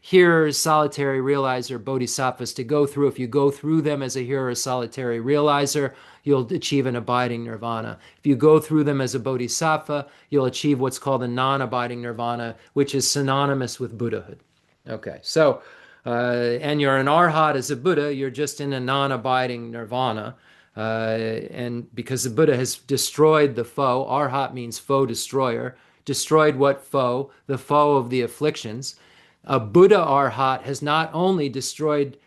hearers, solitary realizer, bodhisattvas to go through. If you go through them as a hearer, solitary realizer, you'll achieve an abiding nirvana. If you go through them as a bodhisattva, you'll achieve what's called a non-abiding nirvana, which is synonymous with Buddhahood. Okay, so, and you're an arhat as a Buddha, you're just in a non-abiding nirvana. And because the Buddha has destroyed the foe, arhat means foe destroyer, destroyed what foe? The foe of the afflictions. A Buddha arhat has not only destroyed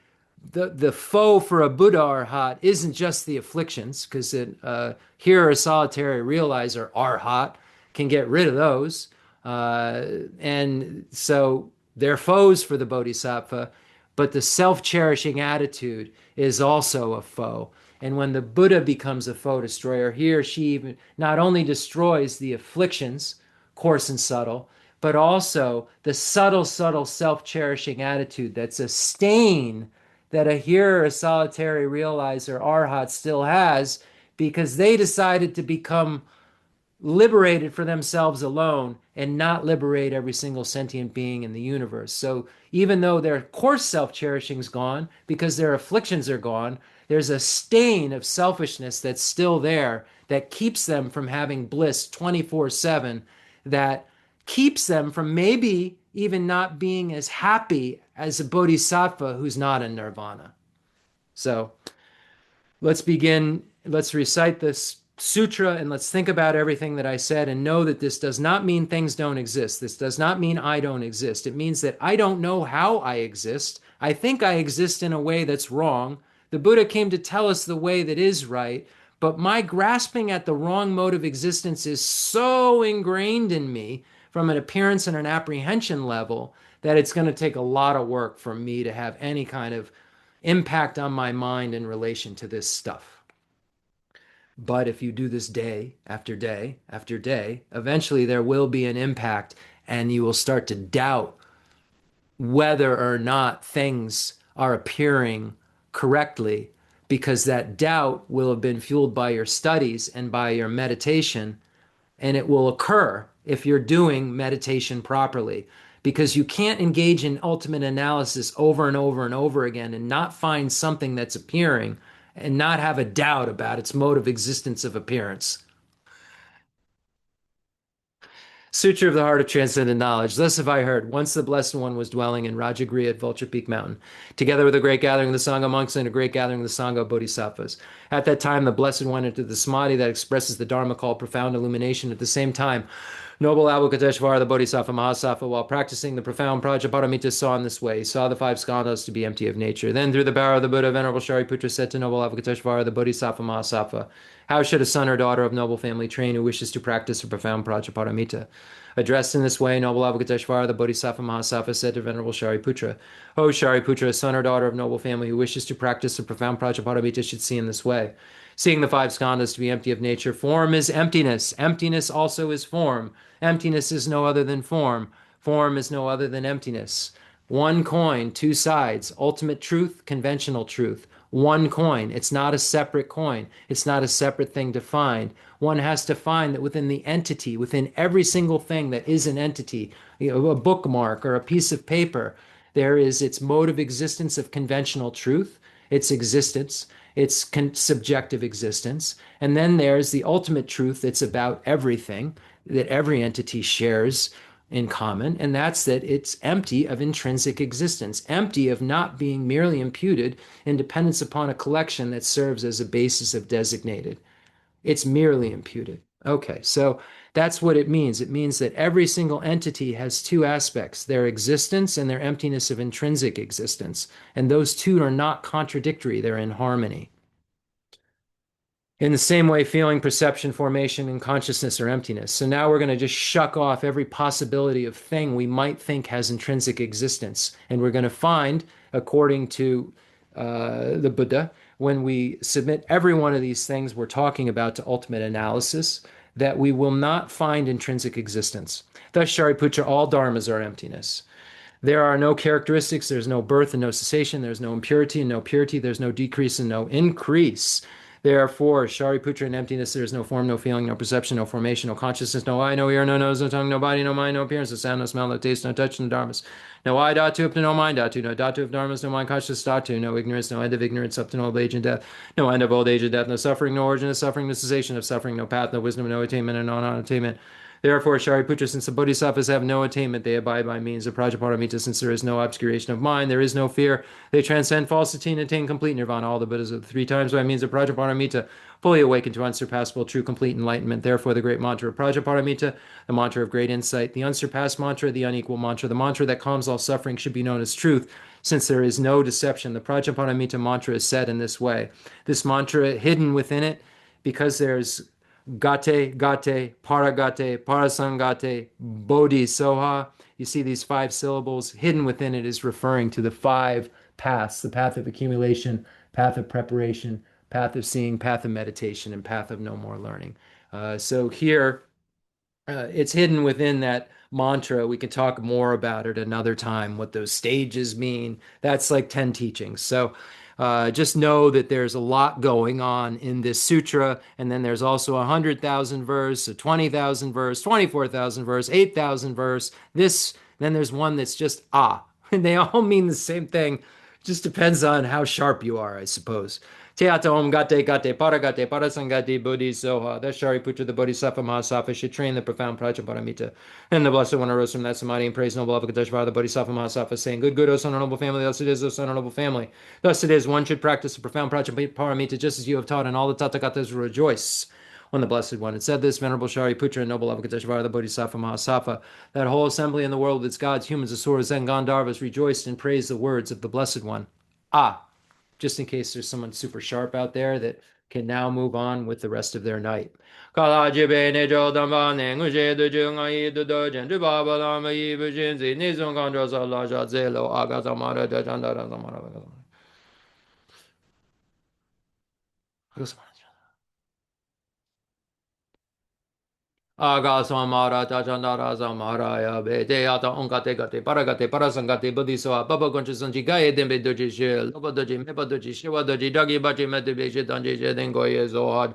the foe for a Buddha arhat isn't just the afflictions, because here a solitary realizer arhat can get rid of those. And so they're foes for the bodhisattva, but the self-cherishing attitude is also a foe. And when the Buddha becomes a foe destroyer, he or she even not only destroys the afflictions, coarse and subtle, but also the subtle self-cherishing attitude that's a stain that a hearer, a solitary realizer, arhat still has, because they decided to become liberated for themselves alone and not liberate every single sentient being in the universe. So even though their coarse self-cherishing is gone, because their afflictions are gone, there's a stain of selfishness that's still there that keeps them from having bliss 24/7, that keeps them from maybe even not being as happy as a bodhisattva who's not in nirvana. So let's begin. Let's recite this sutra and let's think about everything that I said and know that this does not mean things don't exist. This does not mean I don't exist. It means that I don't know how I exist. I think I exist in a way that's wrong. The Buddha came to tell us the way that is right, but my grasping at the wrong mode of existence is so ingrained in me from an appearance and an apprehension level that it's going to take a lot of work for me to have any kind of impact on my mind in relation to this stuff. But if you do this day after day after day, eventually there will be an impact and you will start to doubt whether or not things are appearing correctly, because that doubt will have been fueled by your studies and by your meditation, and it will occur if you're doing meditation properly, because you can't engage in ultimate analysis over and over and over again and not find something that's appearing and not have a doubt about its mode of existence of appearance. Sutra of the Heart of Transcendent Knowledge. Thus have I heard. Once the Blessed One was dwelling in Rajagriha at Vulture Peak Mountain, together with a great gathering of the Sangha monks and a great gathering of the Sangha Bodhisattvas. At that time, the Blessed One entered the samadhi that expresses the Dharma called profound illumination. At the same time, Noble Avalokiteshvara, the Bodhisattva Mahasattva, while practicing the profound Prajaparamita, saw in this way. He saw the five skandhas to be empty of nature. Then, through the power of the Buddha, Venerable Shariputra said to Noble Avalokiteshvara, the Bodhisattva Mahasattva, how should a son or daughter of noble family train who wishes to practice a profound Prajaparamita? Addressed in this way, Noble Avalokiteshvara, the Bodhisattva Mahasattva, said to Venerable Shariputra, O Shariputra, a son or daughter of noble family who wishes to practice a profound Prajaparamita should see in this way. Seeing the five skandhas to be empty of nature, form is emptiness. Emptiness also is form. Emptiness is no other than form. Form is no other than emptiness. One coin, two sides. Ultimate truth, conventional truth. one coin. It's not a separate coin. It's not a separate thing to find. One has to find that within the entity, within every single thing that is an entity, a bookmark or a piece of paper, there is its mode of existence of conventional truth, its existence, its subjective existence, and then there's the ultimate truth that's about everything that every entity shares in common, and that's that it's empty of intrinsic existence, empty of not being merely imputed in dependence upon a collection that serves as a basis of designated. It's merely imputed. Okay, so that's what it means. It means that every single entity has two aspects, their existence and their emptiness of intrinsic existence. And those two are not contradictory, they're in harmony. In the same way, feeling, perception, formation, and consciousness are emptiness. So now we're going to just shuck off every possibility of thing we might think has intrinsic existence. And we're going to find, according to the Buddha, when we submit every one of these things we're talking about to ultimate analysis, that we will not find intrinsic existence. Thus, Shariputra, all dharmas are emptiness. There are no characteristics, there's no birth and no cessation, there's no impurity and no purity, there's no decrease and no increase. Therefore, Shariputra, in emptiness, there is no form, no feeling, no perception, no formation, no consciousness, no eye, no ear, no nose, no tongue, no body, no mind, no appearance, no sound, no smell, no taste, no touch, no dharmas. No eye, dhatu, up to no mind, dhatu, no dhatu of dharmas, no mind, consciousness, dhatu, no ignorance, no end of ignorance, up to no old age and death, no end of old age and death, no suffering, no origin of suffering, no cessation of suffering, no path, no wisdom, no attainment, and no non-attainment. Therefore, Shariputra, since the Bodhisattvas have no attainment, they abide by means of Prajaparamita. Since there is no obscuration of mind, there is no fear. They transcend falsity and attain complete nirvana. All the Buddhas of the three times by means of Prajaparamita, fully awakened to unsurpassable, true, complete enlightenment. Therefore, the great mantra of Prajaparamita, the mantra of great insight, the unsurpassed mantra, the unequal mantra, the mantra that calms all suffering should be known as truth. Since there is no deception, the Prajaparamita mantra is said in this way. This mantra, hidden within it, because there's Gate, Gate, Paragate, Parasangate, Bodhi, Soha. You see these five syllables hidden within it is referring to the five paths, the path of accumulation, path of preparation, path of seeing, path of meditation, and path of no more learning. So here, it's hidden within that mantra. We can talk more about it another time, what those stages mean. That's like 10 teachings. So just know that there's a lot going on in this sutra. And then there's also 100,000 verse, a 20,000 verse, 24,000 verse, 8,000 verse. Then there's one that's just ah. And they all mean the same thing. Just depends on how sharp you are, I suppose. Teata om gate gate paragate parasangate bodhi soha. That Shariputra, the Bodhisattva Mahasattva, should train the profound Prajaparamita. And the Blessed One arose from that samadhi and praised noble Avalokiteshvara, the Bodhisattva Mahasattva, saying, Good, good, O son of noble family, thus it is, O son of noble family. Thus it is, one should practice the profound Prajaparamita just as you have taught, and all the Tathagatas rejoice. When the Blessed One had said this, Venerable Shariputra and noble Avalokiteshvara, the Bodhisattva Mahasattva, that whole assembly in the world with its gods, humans, asuras, and Gandharvas rejoiced and praised the words of the Blessed One. Ah, just in case there's someone super sharp out there that can now move on with the rest of their night. Agha samara tachandara samaraya bete ata onkate gate paragate parasangate buddhisoa baba goncha sanji gaye dembe doji shil loba doji mepa doji shiwa doji dagi bachi mete beji danji shedin goye zohad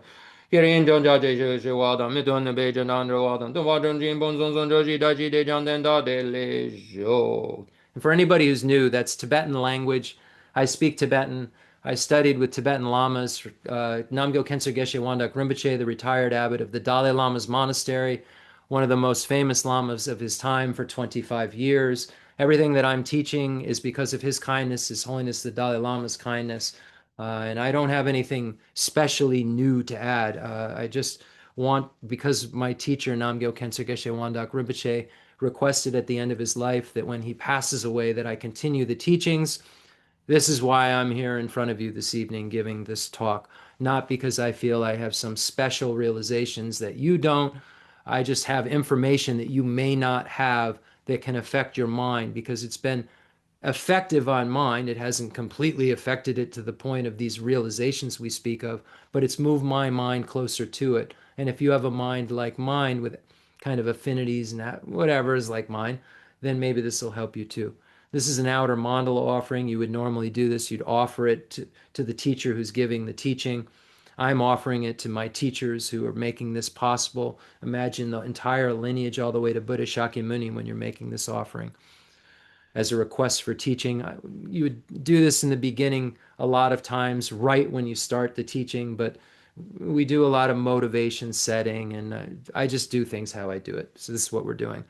kirin jonja je shiwada mitun beji nandra wadan tuwa donjin bon son son joji daji de janden da de le jo. And for anybody who's new, that's Tibetan language. I speak Tibetan. I studied with Tibetan Lamas, Namgyal Khensur Geshe Wangdak Rinpoche, the retired abbot of the Dalai Lama's monastery, one of the most famous Lamas of his time for 25 years. Everything that I'm teaching is because of his kindness, His Holiness the Dalai Lama's kindness. And I don't have anything specially new to add. I just want, because my teacher, Namgyal Khensur Geshe Wangdak Rinpoche, requested at the end of his life that when he passes away that I continue the teachings. This is why I'm here in front of you this evening giving this talk, not because I feel I have some special realizations that you don't. I just have information that you may not have that can affect your mind because it's been effective on mine. It hasn't completely affected it to the point of these realizations we speak of, but it's moved my mind closer to it. And if you have a mind like mine with kind of affinities and whatever is like mine, then maybe this will help you too. This is an outer mandala offering. You would normally do this. You'd offer it to the teacher who's giving the teaching. I'm offering it to my teachers who are making this possible. Imagine the entire lineage all the way to Buddha Shakyamuni when you're making this offering as a request for teaching. You would do this in the beginning a lot of times, right when you start the teaching, but we do a lot of motivation setting, and I just do things how I do it. So this is what we're doing.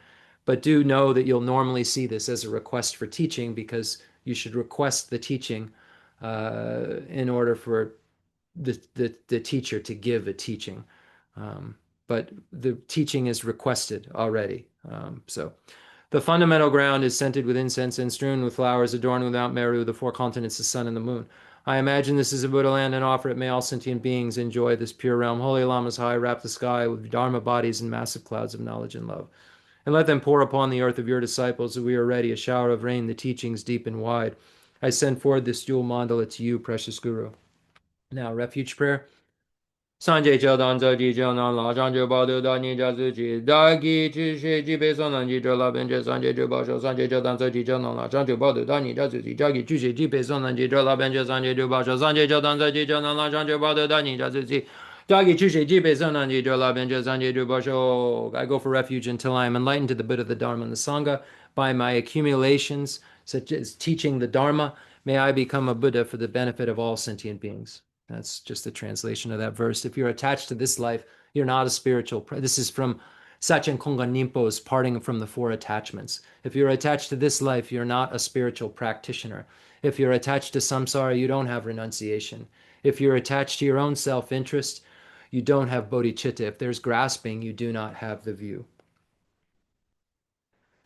But do know that you'll normally see this as a request for teaching because you should request the teaching in order for the teacher to give a teaching. But the teaching is requested already. So the fundamental ground is scented with incense and strewn with flowers, adorned with Mount Meru, the four continents, the sun, and the moon. I imagine this is a Buddha land and offer it. May all sentient beings enjoy this pure realm. Holy Lamas high, wrap the sky with Dharma bodies and massive clouds of knowledge and love. And let them pour upon the earth of your disciples, that we are ready, a shower of rain, the teachings deep and wide. I send forward this jewel mandala to you, precious Guru. Now, refuge prayer. Sanjay Cheldon Zoji Jelnon La Sanjay Badu Dani Jazuji Dagi Chishi Jibe Sonan Jidra La Benja Sanjay Jubasho Sanjay Cheldon Zoji Jelnon La Sanjay Badu Dani Jazuji Dagi Chishi Jibe Sonan Jidra La Benja Sanjay Jubasho Sanjay Cheldon Zoji Jelnon La Sanjay Badu Dani Jazuji Dagi Chishi Jibe Sonan Jidra La Benja Sanjay Jubasho. I go for refuge until I am enlightened to the Buddha, the Dharma, and the Sangha by my accumulations, such as teaching the Dharma. May I become a Buddha for the benefit of all sentient beings. That's just a translation of that verse. If you're attached to this life, you're not a spiritual. This is from Sachen Kongan Nimpo's Parting from the Four Attachments. If you're attached to this life, you're not a spiritual practitioner. If you're attached to samsara, you don't have renunciation. If you're attached to your own self-interest, you don't have bodhicitta. If there's grasping, you do not have the view.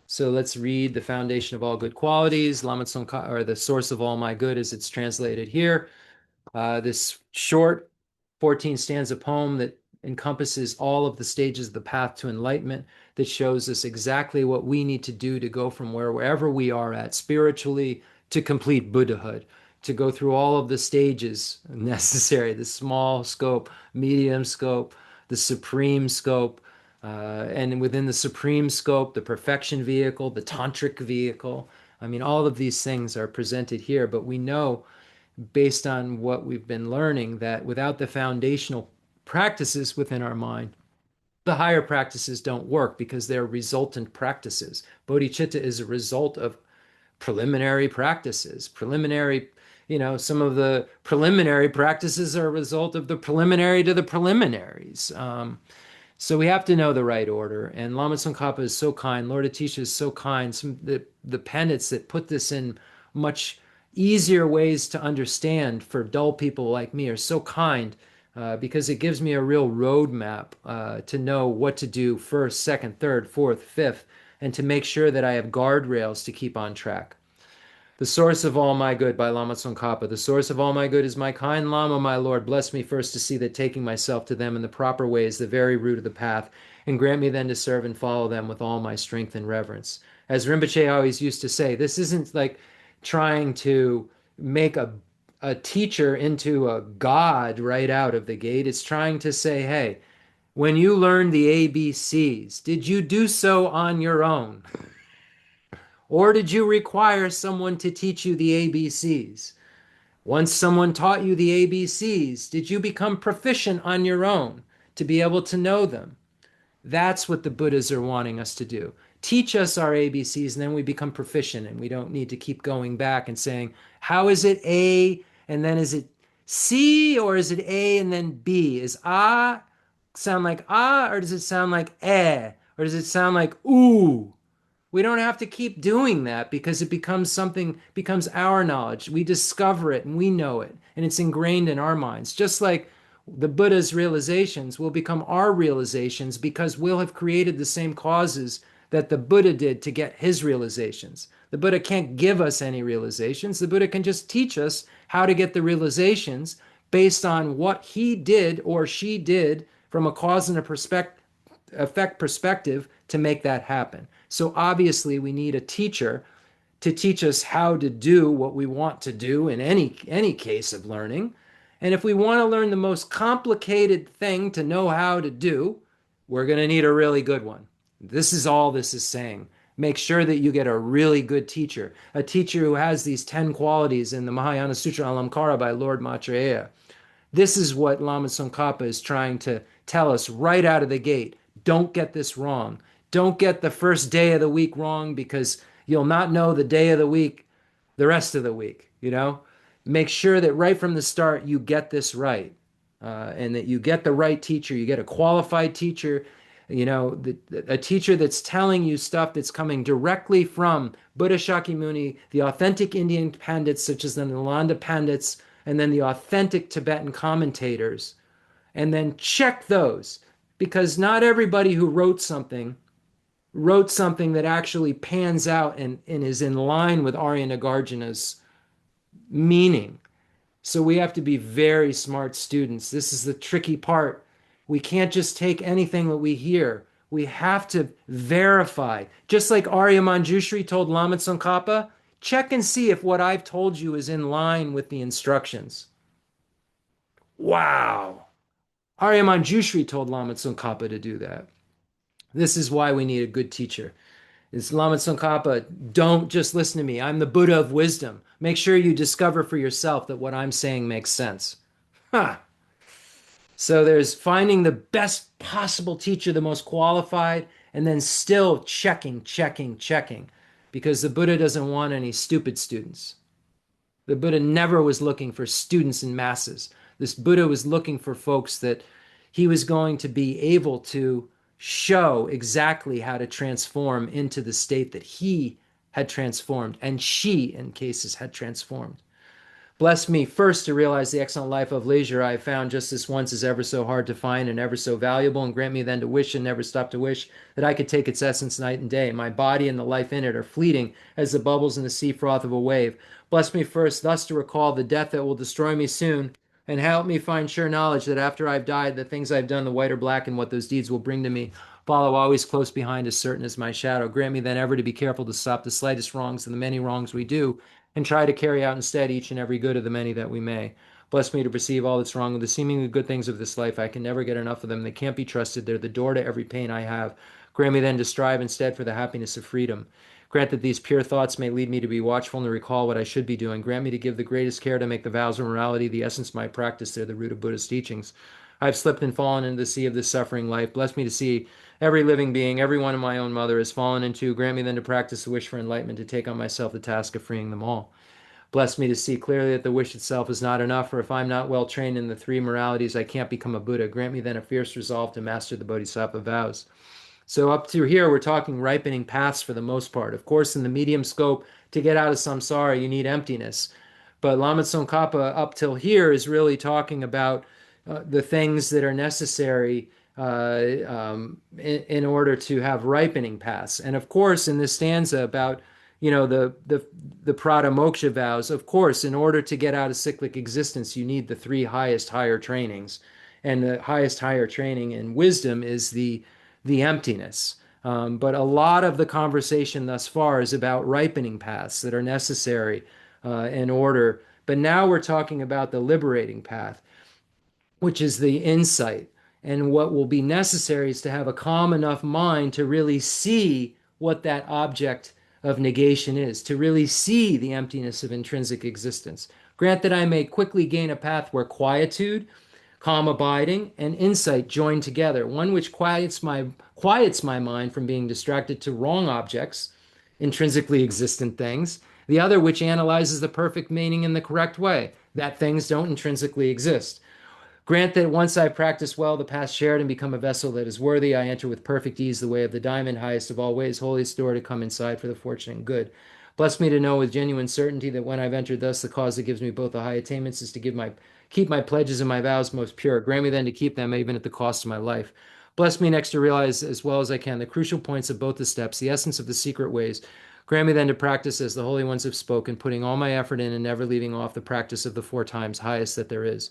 So let's read the foundation of all good qualities, Lama Tsongkhapa, or the source of all my good as it's translated here. This short 14 stanza poem that encompasses all of the stages of the path to enlightenment, that shows us exactly what we need to do to go from wherever we are at spiritually to complete Buddhahood, to go through all of the stages necessary, the small scope, medium scope, the supreme scope, and within the supreme scope, the perfection vehicle, the tantric vehicle. I mean, all of these things are presented here, but we know based on what we've been learning that without the foundational practices within our mind, the higher practices don't work because they're resultant practices. Bodhicitta is a result of preliminary practices. Some of the preliminary practices are a result of the preliminary to the preliminaries. So we have to know the right order. And Lama Tsongkhapa is so kind. Lord Atisha is so kind. The pundits that put this in much easier ways to understand for dull people like me are so kind because it gives me a real roadmap to know what to do first, second, third, fourth, fifth, and to make sure that I have guardrails to keep on track. The source of all my good by Lama Tsongkhapa. The source of all my good is my kind Lama, my Lord. Bless me first to see that taking myself to them in the proper way is the very root of the path, and grant me then to serve and follow them with all my strength and reverence. As Rinpoche always used to say, this isn't like trying to make a teacher into a god right out of the gate. It's trying to say, hey, when you learn the ABCs, did you do so on your own? Or did you require someone to teach you the ABCs? Once someone taught you the ABCs, did you become proficient on your own to be able to know them? That's what the Buddhas are wanting us to do. Teach us our ABCs, and then we become proficient, and we don't need to keep going back and saying, how is it A, and then is it C, or is it A and then B? Is ah sound like ah, or does it sound like eh, or does it sound like ooh? We don't have to keep doing that because it becomes our knowledge. We discover it and we know it, and it's ingrained in our minds. Just like the Buddha's realizations will become our realizations because we'll have created the same causes that the Buddha did to get his realizations. The Buddha can't give us any realizations. The Buddha can just teach us how to get the realizations based on what he did or she did from a cause and a effect perspective to make that happen. So obviously we need a teacher to teach us how to do what we want to do in any case of learning. And if we want to learn the most complicated thing to know how to do, we're going to need a really good one. This is all this is saying. Make sure that you get a really good teacher, a teacher who has these 10 qualities in the Mahayana Sutra Alamkara by Lord Maitreya. This is what Lama Tsongkhapa is trying to tell us right out of the gate. Don't get this wrong. Don't get the first day of the week wrong, because you'll not know the day of the week the rest of the week, you know? Make sure that right from the start you get this right, and that you get the right teacher. You get a qualified teacher, a teacher that's telling you stuff that's coming directly from Buddha Shakyamuni, the authentic Indian Pandits, such as the Nalanda Pandits, and then the authentic Tibetan commentators. And then check those, because not everybody who wrote something that actually pans out and is in line with Arya Nagarjuna's meaning. So we have to be very smart students. This is the tricky part. We can't just take anything that we hear. We have to verify. Just like Arya Manjushri told Lama Tsongkhapa, check and see if what I've told you is in line with the instructions. Wow. Arya Manjushri told Lama Tsongkhapa to do that. This is why we need a good teacher. It's Lama Tsongkhapa, don't just listen to me. I'm the Buddha of wisdom. Make sure you discover for yourself that what I'm saying makes sense. Huh. So there's finding the best possible teacher, the most qualified, and then still checking. Because the Buddha doesn't want any stupid students. The Buddha never was looking for students in masses. This Buddha was looking for folks that he was going to be able to show exactly how to transform into the state that he had transformed, and she, in cases, had transformed. Bless me first to realize the excellent life of leisure I have found just this once is ever so hard to find and ever so valuable, and grant me then to wish and never stop to wish that I could take its essence night and day. My body and the life in it are fleeting as the bubbles in the sea froth of a wave. Bless me first thus to recall the death that will destroy me soon, and help me find sure knowledge that after I've died, the things I've done, the white or black, and what those deeds will bring to me, follow always close behind, as certain as my shadow. Grant me then ever to be careful to stop the slightest wrongs and the many wrongs we do, and try to carry out instead each and every good of the many that we may. Bless me to perceive all that's wrong with the seemingly good things of this life. I can never get enough of them. They can't be trusted. They're the door to every pain I have. Grant me then to strive instead for the happiness of freedom. Grant that these pure thoughts may lead me to be watchful and to recall what I should be doing. Grant me to give the greatest care to make the vows of morality the essence of my practice. They're the root of Buddha's teachings. I have slipped and fallen into the sea of this suffering life. Bless me to see every living being, every one of my own mother, has fallen into. Grant me then to practice the wish for enlightenment, to take on myself the task of freeing them all. Bless me to see clearly that the wish itself is not enough, for if I'm not well trained in the three moralities, I can't become a Buddha. Grant me then a fierce resolve to master the Bodhisattva vows. So up to here, we're talking ripening paths for the most part. Of course, in the medium scope, to get out of samsara, you need emptiness. But Lama Tsongkhapa up till here is really talking about the things that are necessary in order to have ripening paths. And of course, in this stanza about the Prada Moksha vows, of course, in order to get out of cyclic existence, you need the three highest higher trainings. And the highest higher training in wisdom is the emptiness. But a lot of the conversation thus far is about ripening paths that are necessary in order. But now we're talking about the liberating path, which is the insight. And what will be necessary is to have a calm enough mind to really see what that object of negation is, to really see the emptiness of intrinsic existence. Grant that I may quickly gain a path where quietude, calm abiding, and insight join together, one which quiets my mind from being distracted to wrong objects, intrinsically existent things, the other which analyzes the perfect meaning in the correct way, that things don't intrinsically exist. Grant that once I practice well the path shared and become a vessel that is worthy, I enter with perfect ease the way of the diamond, highest of all ways, holiest door to come inside for the fortunate and good. Bless me to know with genuine certainty that when I've entered thus, the cause that gives me both the high attainments is to keep my pledges and my vows most pure. Grant me then to keep them even at the cost of my life. Bless me next to realize as well as I can the crucial points of both the steps, the essence of the secret ways. Grant me then to practice as the holy ones have spoken, putting all my effort in and never leaving off the practice of the 4 times highest that there is.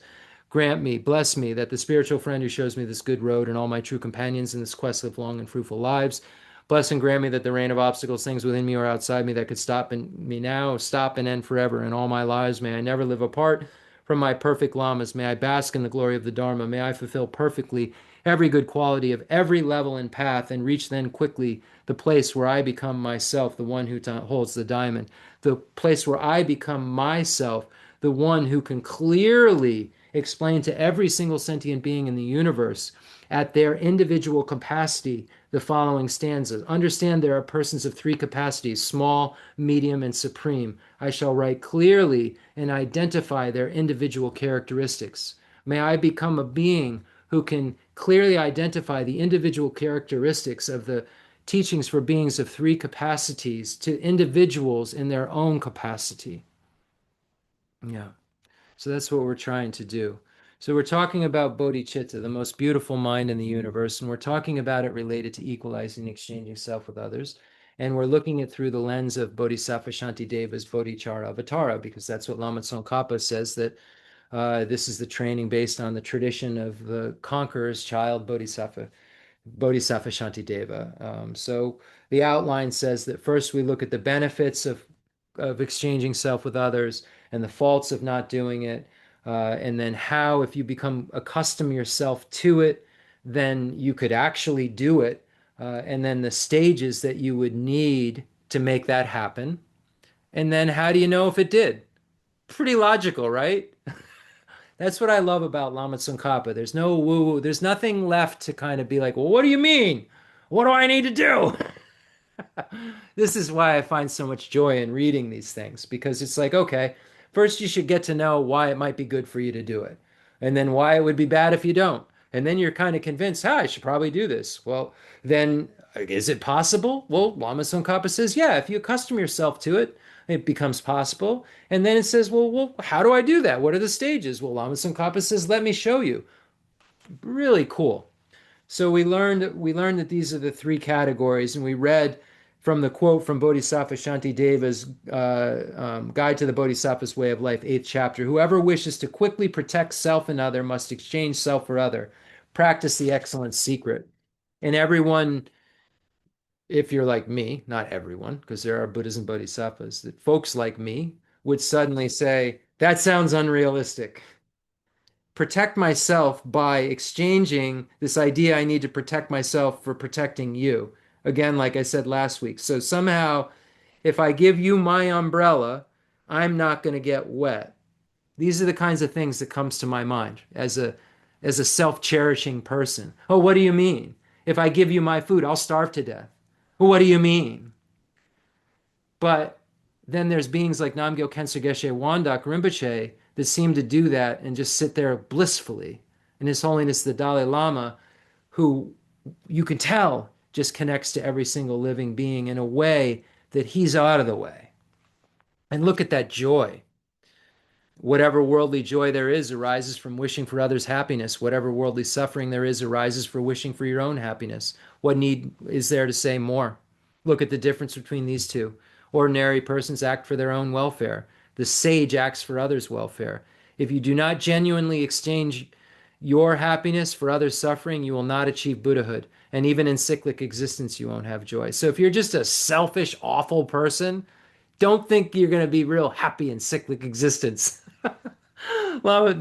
Grant me, bless me, that the spiritual friend who shows me this good road and all my true companions in this quest live long and fruitful lives. Bless and grant me that the rain of obstacles, things within me or outside me that could stop me now, stop and end forever. In all my lives, may I never live apart from my perfect lamas. May I bask in the glory of the Dharma. May I fulfill perfectly every good quality of every level and path, and reach then quickly the place where I become myself, the one who holds the diamond, the place where I become myself, the one who can clearly explain to every single sentient being in the universe at their individual capacity the following stanzas. Understand there are persons of three capacities, small, medium, and supreme. I shall write clearly and identify their individual characteristics. May I become a being who can clearly identify the individual characteristics of the teachings for beings of three capacities to individuals in their own capacity. Yeah. So that's what we're trying to do. So we're talking about bodhicitta, the most beautiful mind in the universe, and we're talking about it related to equalizing and exchanging self with others. And we're looking at through the lens of Bodhisattva Shantideva's Bodhichara Avatara, because that's what Lama Tsongkhapa says, that this is the training based on the tradition of the conqueror's child, Bodhisattva Shantideva. So the outline says that first we look at the benefits of exchanging self with others and the faults of not doing it, and then how, if you become accustom yourself to it, then you could actually do it, and then the stages that you would need to make that happen. And then how do you know if it did? Pretty logical, right? That's what I love about Lama Tsongkhapa. There's no woo-woo. There's nothing left to kind of be like, well, what do you mean? What do I need to do? This is why I find so much joy in reading these things, because it's like, okay, first you should get to know why it might be good for you to do it, and then why it would be bad if you don't. And then you're kind of convinced, I should probably do this. Well, then is it possible? Well, Lama Tsongkhapa says, yeah, if you accustom yourself to it, it becomes possible. And then it says, well, how do I do that? What are the stages? Well, Lama Tsongkhapa says, let me show you. Really cool. So we learned that these are the three categories, and we read from the quote from Bodhisattva Shantideva's Guide to the Bodhisattva's Way of Life, 8th chapter. Whoever wishes to quickly protect self and other must exchange self for other. Practice the excellent secret. And everyone, if you're like me, not everyone, because there are Buddhas and Bodhisattvas, that folks like me would suddenly say, that sounds unrealistic. Protect myself by exchanging this idea I need to protect myself for protecting you. Again, like I said last week. So somehow, if I give you my umbrella, I'm not going to get wet. These are the kinds of things that comes to my mind as a self-cherishing person. Oh, what do you mean? If I give you my food, I'll starve to death. Well, what do you mean? But then there's beings like Namgyal Khensur Geshe Wangdak Rinpoche that seem to do that and just sit there blissfully. And His Holiness the Dalai Lama, who you can tell just connects to every single living being in a way that he's out of the way. And look at that joy. Whatever worldly joy there is arises from wishing for others' happiness. Whatever worldly suffering there is arises for wishing for your own happiness. What need is there to say more? Look at the difference between these two. Ordinary persons act for their own welfare. The sage acts for others' welfare. If you do not genuinely exchange your happiness for others' suffering, you will not achieve Buddhahood. And even in cyclic existence, you won't have joy. So if you're just a selfish, awful person, don't think you're going to be real happy in cyclic existence. Lama,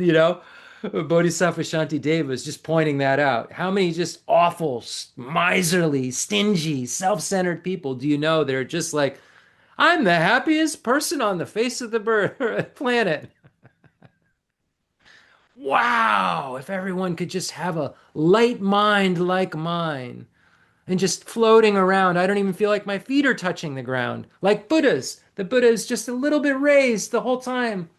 Bodhisattva Shantideva is just pointing that out. How many just awful, miserly, stingy, self-centered people do you know that are just like, I'm the happiest person on the face of the planet? Wow, if everyone could just have a light mind like mine and just floating around. I don't even feel like my feet are touching the ground. Like Buddha's. The Buddha is just a little bit raised the whole time.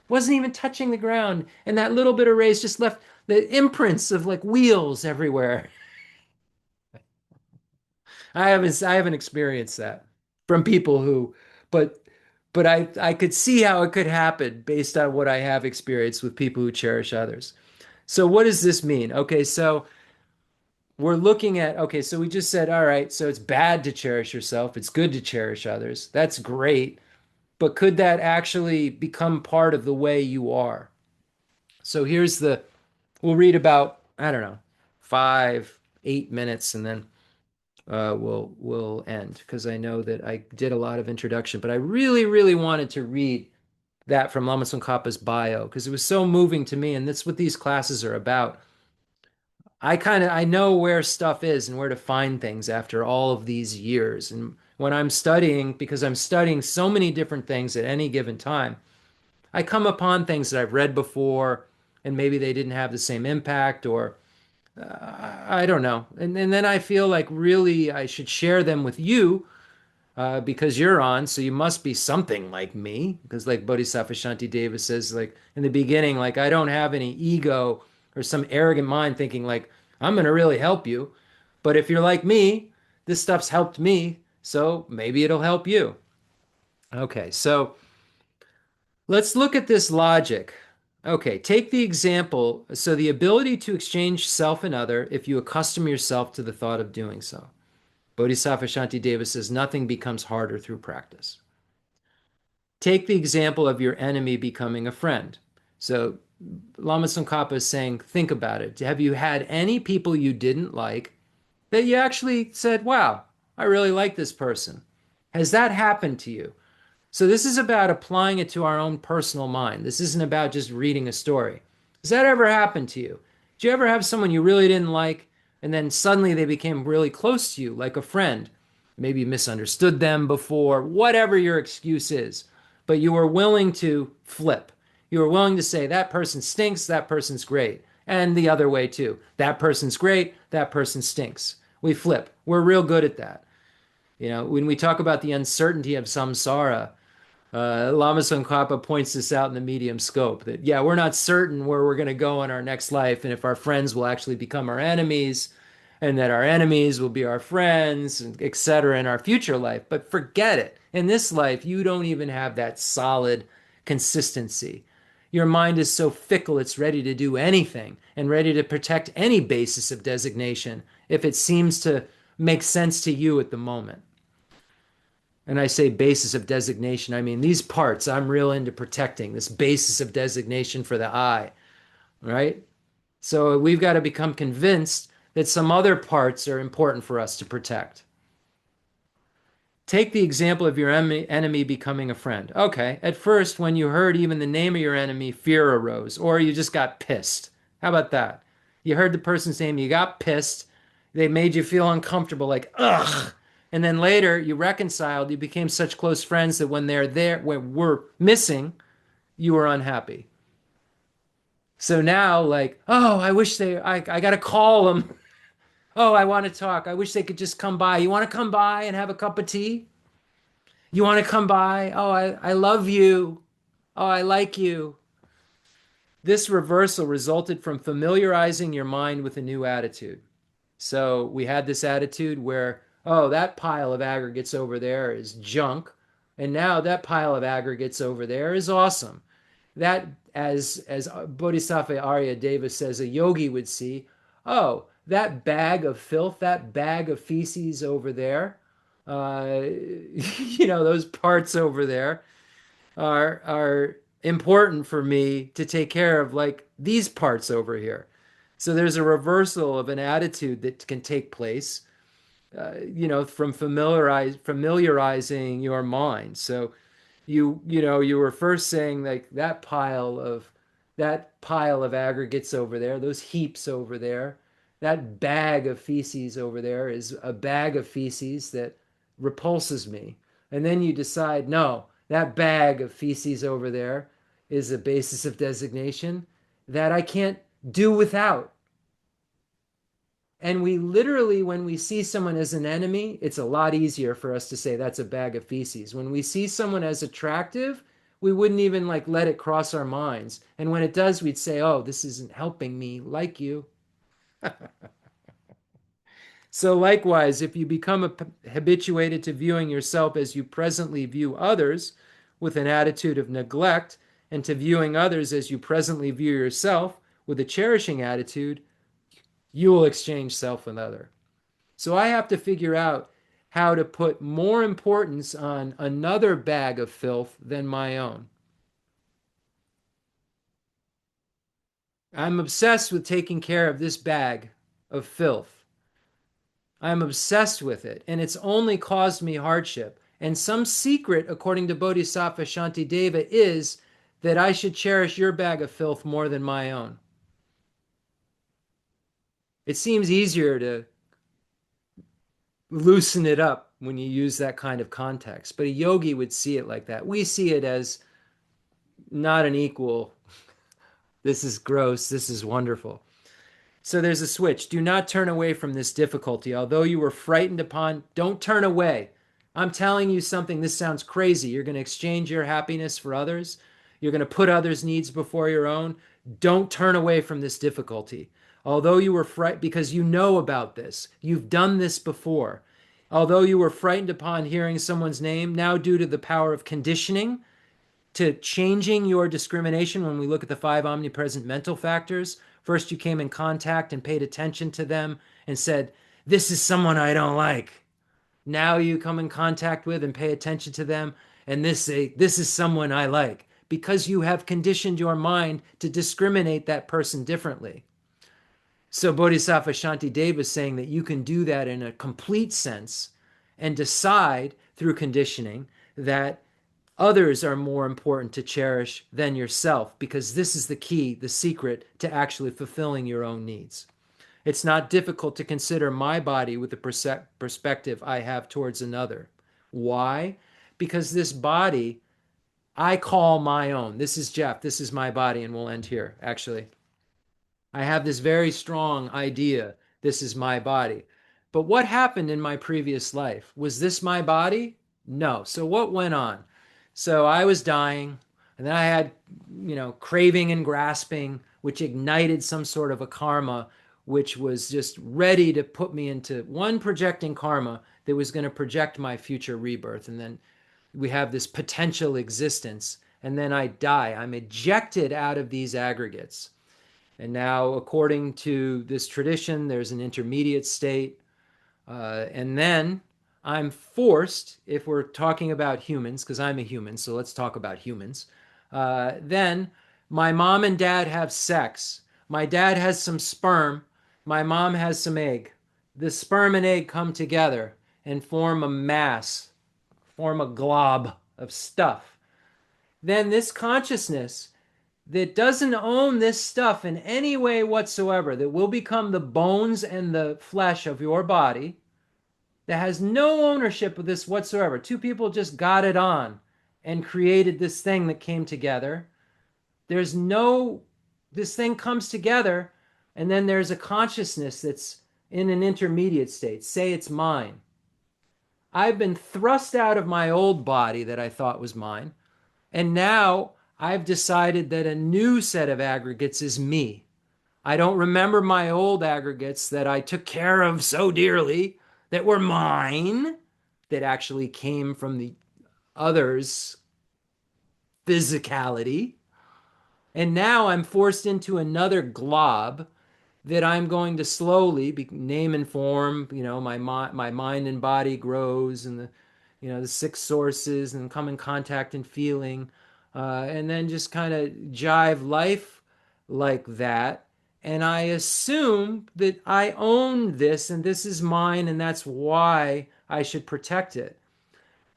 Wasn't even touching the ground. And that little bit of raise just left the imprints of like wheels everywhere. I haven't experienced that from people who, but I could see how it could happen based on what I have experienced with people who cherish others. So what does this mean? Okay, so we're looking at, okay, so we just said, all right, so it's bad to cherish yourself. It's good to cherish others. That's great. But could that actually become part of the way you are? So we'll read about, I don't know, 5, 8 minutes, and then we'll end, because I know that I did a lot of introduction, but I really, really wanted to read that from Lama Tsongkhapa's bio because it was so moving to me, and that's what these classes are about. I know where stuff is and where to find things after all of these years. And when I'm studying, because I'm studying so many different things at any given time, I come upon things that I've read before and maybe they didn't have the same impact or I don't know. And then I feel like really I should share them with you because you're on, so you must be something like me. Because like Bodhisattva Shantideva says, like in the beginning, like I don't have any ego or some arrogant mind thinking like I'm gonna really help you. But if you're like me, this stuff's helped me, so maybe it'll help you. Okay, so let's look at this logic. Okay, take the example. So the ability to exchange self and other if you accustom yourself to the thought of doing so. Bodhisattva Shantideva says nothing becomes harder through practice. Take the example of your enemy becoming a friend. So Lama Tsongkhapa is saying, think about it. Have you had any people you didn't like that you actually said, wow, I really like this person? Has that happened to you? So this is about applying it to our own personal mind. This isn't about just reading a story. Has that ever happened to you? Did you ever have someone you really didn't like and then suddenly they became really close to you, like a friend? Maybe you misunderstood them before, whatever your excuse is, but you were willing to flip. You were willing to say, that person stinks, that person's great. And the other way too. That person's great, that person stinks. We flip. We're real good at that. You know, when we talk about the uncertainty of samsara, Lama Tsongkhapa points this out in the medium scope that, yeah, we're not certain where we're going to go in our next life and if our friends will actually become our enemies and that our enemies will be our friends, etc., in our future life. But forget it. In this life, you don't even have that solid consistency. Your mind is so fickle, it's ready to do anything and ready to protect any basis of designation if it seems to make sense to you at the moment. And I say basis of designation, I mean these parts I'm real into protecting, this basis of designation for the I, right? So we've got to become convinced that some other parts are important for us to protect. Take the example of your enemy becoming a friend. Okay, at first, when you heard even the name of your enemy, fear arose, or you just got pissed. How about that? You heard the person's name, you got pissed, they made you feel uncomfortable, like, ugh. And then later, you reconciled, you became such close friends that when they're there, when we're missing, you were unhappy. So now, like, oh, I got to call them. Oh, I want to talk. I wish they could just come by. You want to come by and have a cup of tea? You want to come by? Oh, I love you. Oh, I like you. This reversal resulted from familiarizing your mind with a new attitude. So we had this attitude where, oh, that pile of aggregates over there is junk. And now that pile of aggregates over there is awesome. That, as Bodhisattva Arya Deva says, a yogi would see, oh, that bag of filth, that bag of feces over there, those parts over there are important for me to take care of, like these parts over here. So there's a reversal of an attitude that can take place, from familiarizing your mind. So you were first saying like that pile of aggregates over there, those heaps over there, that bag of feces over there is a bag of feces that repulses me. And then you decide, no, that bag of feces over there is a basis of designation that I can't do without. And we literally, when we see someone as an enemy, it's a lot easier for us to say that's a bag of feces. When we see someone as attractive, we wouldn't even like let it cross our minds. And when it does, we'd say, oh, this isn't helping me like you. So likewise, if you become habituated to viewing yourself as you presently view others with an attitude of neglect, and to viewing others as you presently view yourself with a cherishing attitude, you will exchange self and other. So I have to figure out how to put more importance on another bag of filth than my own. I'm obsessed with taking care of this bag of filth. I'm obsessed with it, and it's only caused me hardship. And some secret, according to Bodhisattva Shantideva, is that I should cherish your bag of filth more than my own. It seems easier to loosen it up when you use that kind of context, but a yogi would see it like that. We see it as not an equal. This is gross. This is wonderful. So there's a switch. Do not turn away from this difficulty. Although you were frightened upon, don't turn away. I'm telling you something. This sounds crazy. You're going to exchange your happiness for others. You're going to put others' needs before your own. Don't turn away from this difficulty. Although you were frightened, because you know about this, you've done this before. Although you were frightened upon hearing someone's name, now due to the power of conditioning, to changing your discrimination when we look at the five omnipresent mental factors. First, you came in contact and paid attention to them and said, this is someone I don't like. Now you come in contact with and pay attention to them and this is someone I like, because you have conditioned your mind to discriminate that person differently. So Bodhisattva Shantideva is saying that you can do that in a complete sense and decide through conditioning that others are more important to cherish than yourself, because this is the key, the secret to actually fulfilling your own needs. It's not difficult to consider my body with the perspective I have towards another. Why? Because this body I call my own. This is Jeff. This is my body, and we'll end here, actually. I have this very strong idea. This is my body. But what happened in my previous life? Was this my body? No. So what went on? So I was dying, and then I had, craving and grasping, which ignited some sort of a karma, which was just ready to put me into one projecting karma that was going to project my future rebirth. And then we have this potential existence, and then I die. I'm ejected out of these aggregates. And now, according to this tradition, there's an intermediate state. And then I'm forced, if we're talking about humans, because I'm a human, so let's talk about humans. Then my mom and dad have sex. My dad has some sperm. My mom has some egg. The sperm and egg come together and form a mass, form a glob of stuff. Then this consciousness that doesn't own this stuff in any way whatsoever, that will become the bones and the flesh of your body, that has no ownership of this whatsoever. Two people just got it on and created this thing that came together. This thing comes together, and then there's a consciousness that's in an intermediate state. Say it's mine. I've been thrust out of my old body that I thought was mine, and now I've decided that a new set of aggregates is me. I don't remember my old aggregates that I took care of so dearly, that were mine, that actually came from the other's physicality. And now I'm forced into another glob that I'm going to slowly name and form. My mind and body grows, and the six sources, and come in contact and feeling, and then just kind of jive life like that. And I assume that I own this and this is mine, and that's why I should protect it.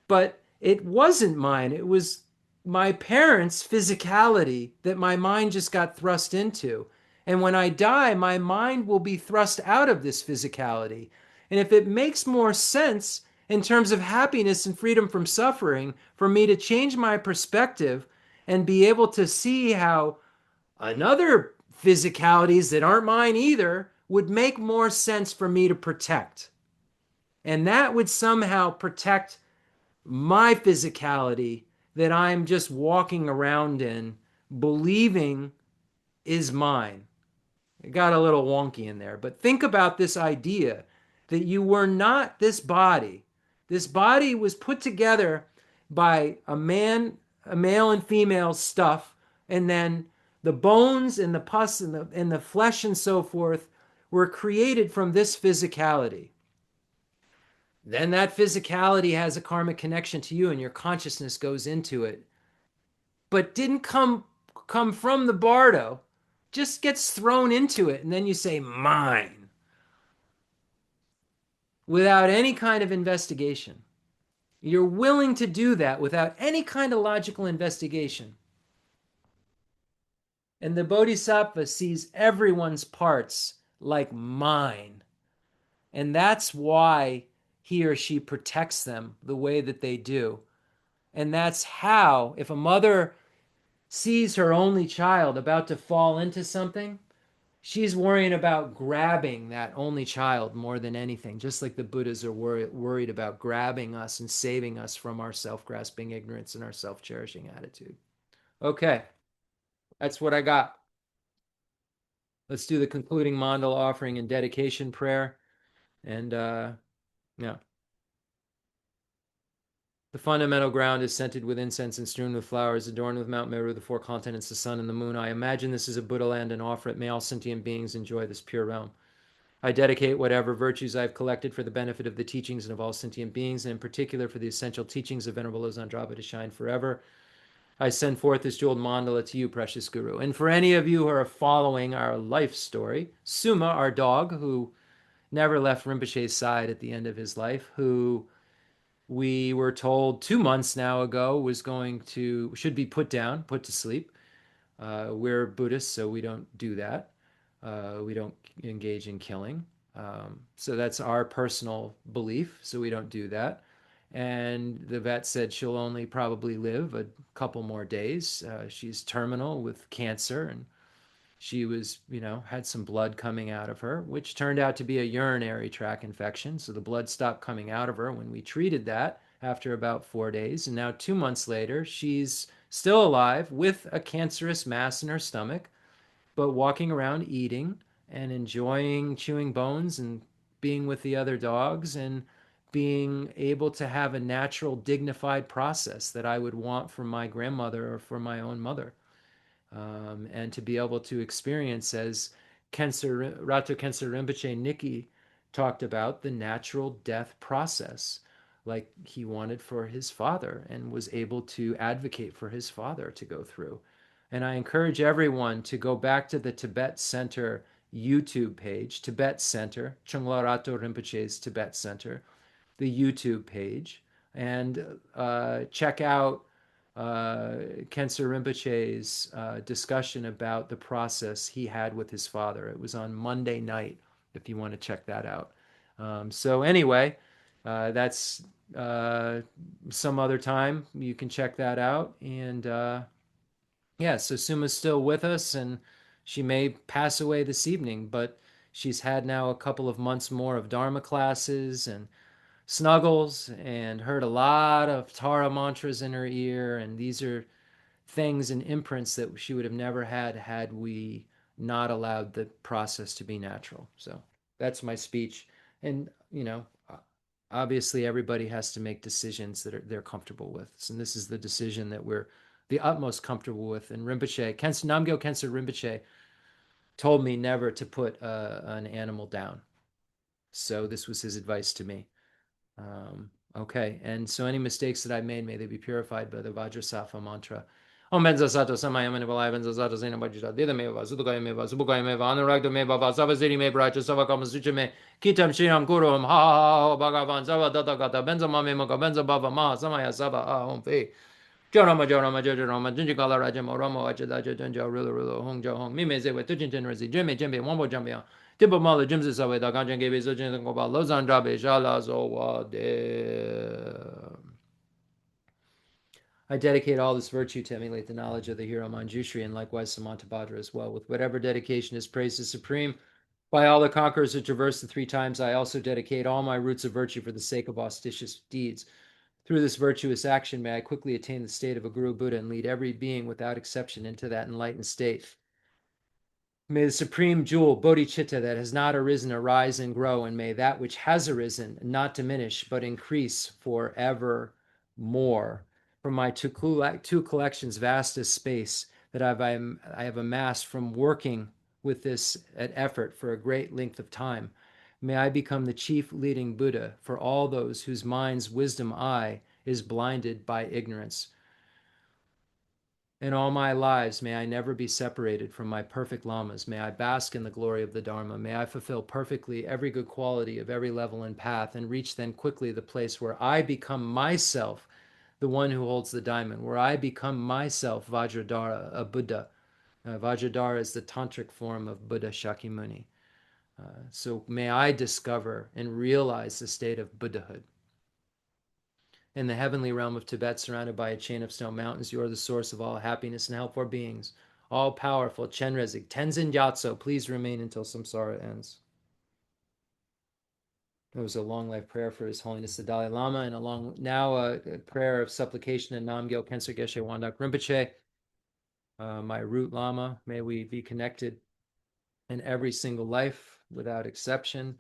But it wasn't mine. It was my parents' physicality that my mind just got thrust into. And when I die, my mind will be thrust out of this physicality. And if it makes more sense in terms of happiness and freedom from suffering for me to change my perspective and be able to see how another physicalities that aren't mine either would make more sense for me to protect. And that would somehow protect my physicality that I'm just walking around in, believing is mine. It got a little wonky in there, but think about this idea that you were not this body. This body was put together by a male and female stuff, and then the bones and the pus and the flesh and so forth were created from this physicality. Then that physicality has a karmic connection to you, and your consciousness goes into it. But didn't come from the bardo, just gets thrown into it, and then you say, mine, without any kind of investigation. You're willing to do that without any kind of logical investigation. And the Bodhisattva sees everyone's parts like mine. And that's why he or she protects them the way that they do. And that's how, if a mother sees her only child about to fall into something, she's worrying about grabbing that only child more than anything, just like the Buddhas are worried about grabbing us and saving us from our self grasping ignorance and our self cherishing attitude. Okay, that's what I got. Let's do the concluding mandala offering and dedication prayer. And yeah. The fundamental ground is scented with incense and strewn with flowers, adorned with Mount Meru, the four continents, the sun, and the moon. I imagine this is a Buddha land and offer it. May all sentient beings enjoy this pure realm. I dedicate whatever virtues I have collected for the benefit of the teachings and of all sentient beings, and in particular for the essential teachings of Venerable Losang to shine forever. I send forth this jeweled mandala to you, precious Guru. And for any of you who are following our life story, Suma, our dog, who never left Rinpoche's side at the end of his life, who we were told 2 months now ago was going to should be put down, put to sleep. We're Buddhists, so we don't do that. We don't engage in killing. So that's our personal belief. So we don't do that. And the vet said she'll only probably live a couple more days. She's terminal with cancer, and she was, had some blood coming out of her, which turned out to be a urinary tract infection. So the blood stopped coming out of her when we treated that after about 4 days. And now, 2 months later, she's still alive with a cancerous mass in her stomach, but walking around eating and enjoying chewing bones and being with the other dogs and being able to have a natural, dignified process that I would want for my grandmother or for my own mother. And to be able to experience, as Rato Khensur Rinpoche Nikki talked about, the natural death process, like he wanted for his father and was able to advocate for his father to go through. And I encourage everyone to go back to the Tibet Center YouTube page, Tibet Center, Chungla Rato Rinpoche's Tibet Center, the YouTube page, and check out Khensur Rinpoche's discussion about the process he had with his father. It was on Monday night, if you want to check that out. So anyway, that's some other time you can check that out. And yeah, so Suma's still with us, and she may pass away this evening, but she's had now a couple of months more of Dharma classes and snuggles and heard a lot of Tara mantras in her ear. And these are things and imprints that she would have never had we not allowed the process to be natural. So that's my speech. And, obviously everybody has to make decisions that they're comfortable with. And this is the decision that we're the utmost comfortable with. And Namgyal Khensur Rinpoche told me never to put an animal down. So this was his advice to me. Okay, and so any mistakes that I made, may they be purified by the Vajrasattva mantra. Om Benza Sato Samayamani Valaya Benza Sato Sena Bajita Dida Meva Sudukaya Meva Subukaya Meva Anuragda Meva Vasavasiri Me Bracha Savakama Sucha Me Kitam Shriram Kurum Ha Ha Ha Bhagavan Sava Data Gata Benza Mame Maka Benza Baba Ma Samaya Saba Om Fe Jorama Jorama Jorama Junjikala Rajama Ramo Achada Junja Rulu Rulu Hong Jo Hong Mime Zewe Tujin Tenrezi Jimmy Jimmy Wombo Jambia Tipo Mala Jimsi Sawe Da Ganjan Gabe Sujin Goba Lozan Drabe Shala Zowa De. I dedicate all this virtue to emulate the knowledge of the hero Manjushri, and likewise Samantabhadra as well. With whatever dedication is praised as supreme by all the conquerors who traverse the 3 times, I also dedicate all my roots of virtue for the sake of auspicious deeds. Through this virtuous action, may I quickly attain the state of a Guru Buddha and lead every being without exception into that enlightened state. May the supreme jewel, bodhicitta, that has not arisen, arise and grow, and may that which has arisen not diminish, but increase forever more. From my two collections, vast as space, that I have amassed from working with this at effort for a great length of time, may I become the chief leading Buddha for all those whose mind's wisdom eye is blinded by ignorance. In all my lives, may I never be separated from my perfect lamas. May I bask in the glory of the Dharma. May I fulfill perfectly every good quality of every level and path, and reach then quickly the place where I become myself the one who holds the diamond, where I become myself Vajradhara, a Buddha, Vajradhara is the tantric form of Buddha Shakyamuni. So may I discover and realize the state of Buddhahood. In the heavenly realm of Tibet, surrounded by a chain of stone mountains, you are the source of all happiness and help for beings. All powerful Chenrezig, Tenzin Gyatso, please remain until samsara ends. It was a long life prayer for His Holiness the Dalai Lama, and a prayer of supplication in Namgyal Khensur Geshe Wangdak Rinpoche, my root Lama. May we be connected in every single life without exception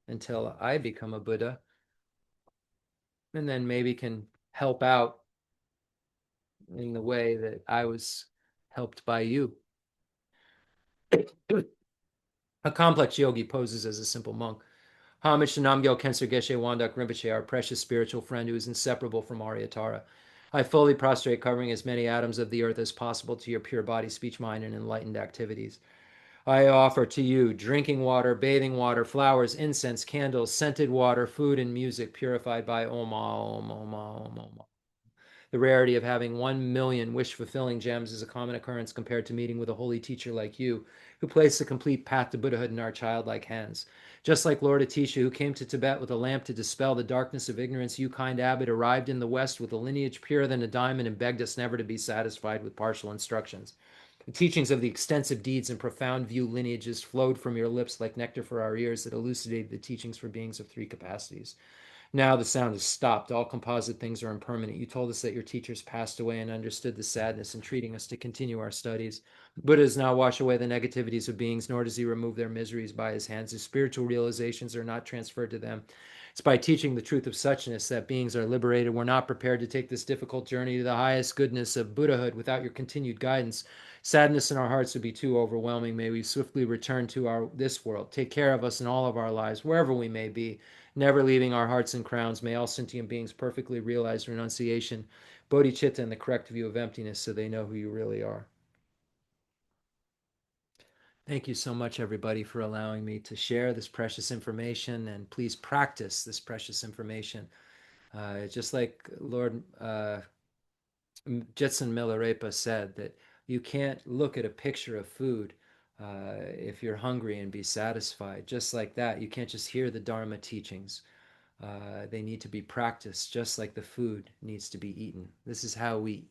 until I become a Buddha, and then maybe can help out in the way that I was helped by you. A complex yogi poses as a simple monk. Homage to Namgyal Khensur Geshe Wangdak Rinpoche, our precious spiritual friend who is inseparable from Aryatara. I fully prostrate, covering as many atoms of the earth as possible to your pure body, speech, mind, and enlightened activities. I offer to you drinking water, bathing water, flowers, incense, candles, scented water, food, and music purified by Om, Om, Om, Om, Om. The rarity of having 1 million wish-fulfilling gems is a common occurrence compared to meeting with a holy teacher like you, who placed the complete path to Buddhahood in our childlike hands. Just like Lord Atisha, who came to Tibet with a lamp to dispel the darkness of ignorance, you, kind abbot, arrived in the West with a lineage purer than a diamond and begged us never to be satisfied with partial instructions. The teachings of the extensive deeds and profound view lineages flowed from your lips like nectar for our ears that elucidated the teachings for beings of three capacities. Now the sound has stopped. All composite things are impermanent. You told us that your teachers passed away and understood the sadness in treating us to continue our studies. Buddha does not wash away the negativities of beings, nor does he remove their miseries by his hands. His spiritual realizations are not transferred to them. It's by teaching the truth of suchness that beings are liberated. We're not prepared to take this difficult journey to the highest goodness of Buddhahood without your continued guidance. Sadness in our hearts would be too overwhelming. May we swiftly return to this world. Take care of us in all of our lives, wherever we may be, never leaving our hearts and crowns. May all sentient beings perfectly realize renunciation, bodhicitta, and the correct view of emptiness so they know who you really are. Thank you so much, everybody, for allowing me to share this precious information, and please practice this precious information. Just like Lord Jetson Milarepa said, that you can't look at a picture of food if you're hungry and be satisfied. Just like that, you can't just hear the Dharma teachings. They need to be practiced, just like the food needs to be eaten. This is how we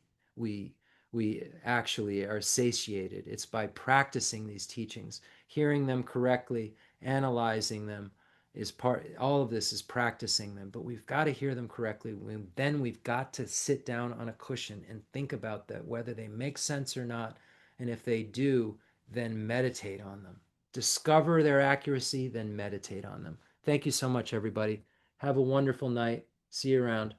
we actually are satiated. It's by practicing these teachings, hearing them correctly, analyzing them. Is part All of this is practicing them, but we've got to hear them correctly. Then we've got to sit down on a cushion and think about that, whether they make sense or not, and if they do, then meditate on them. Discover their accuracy, then meditate on them. Thank you so much, everybody. Have a wonderful night. See you around.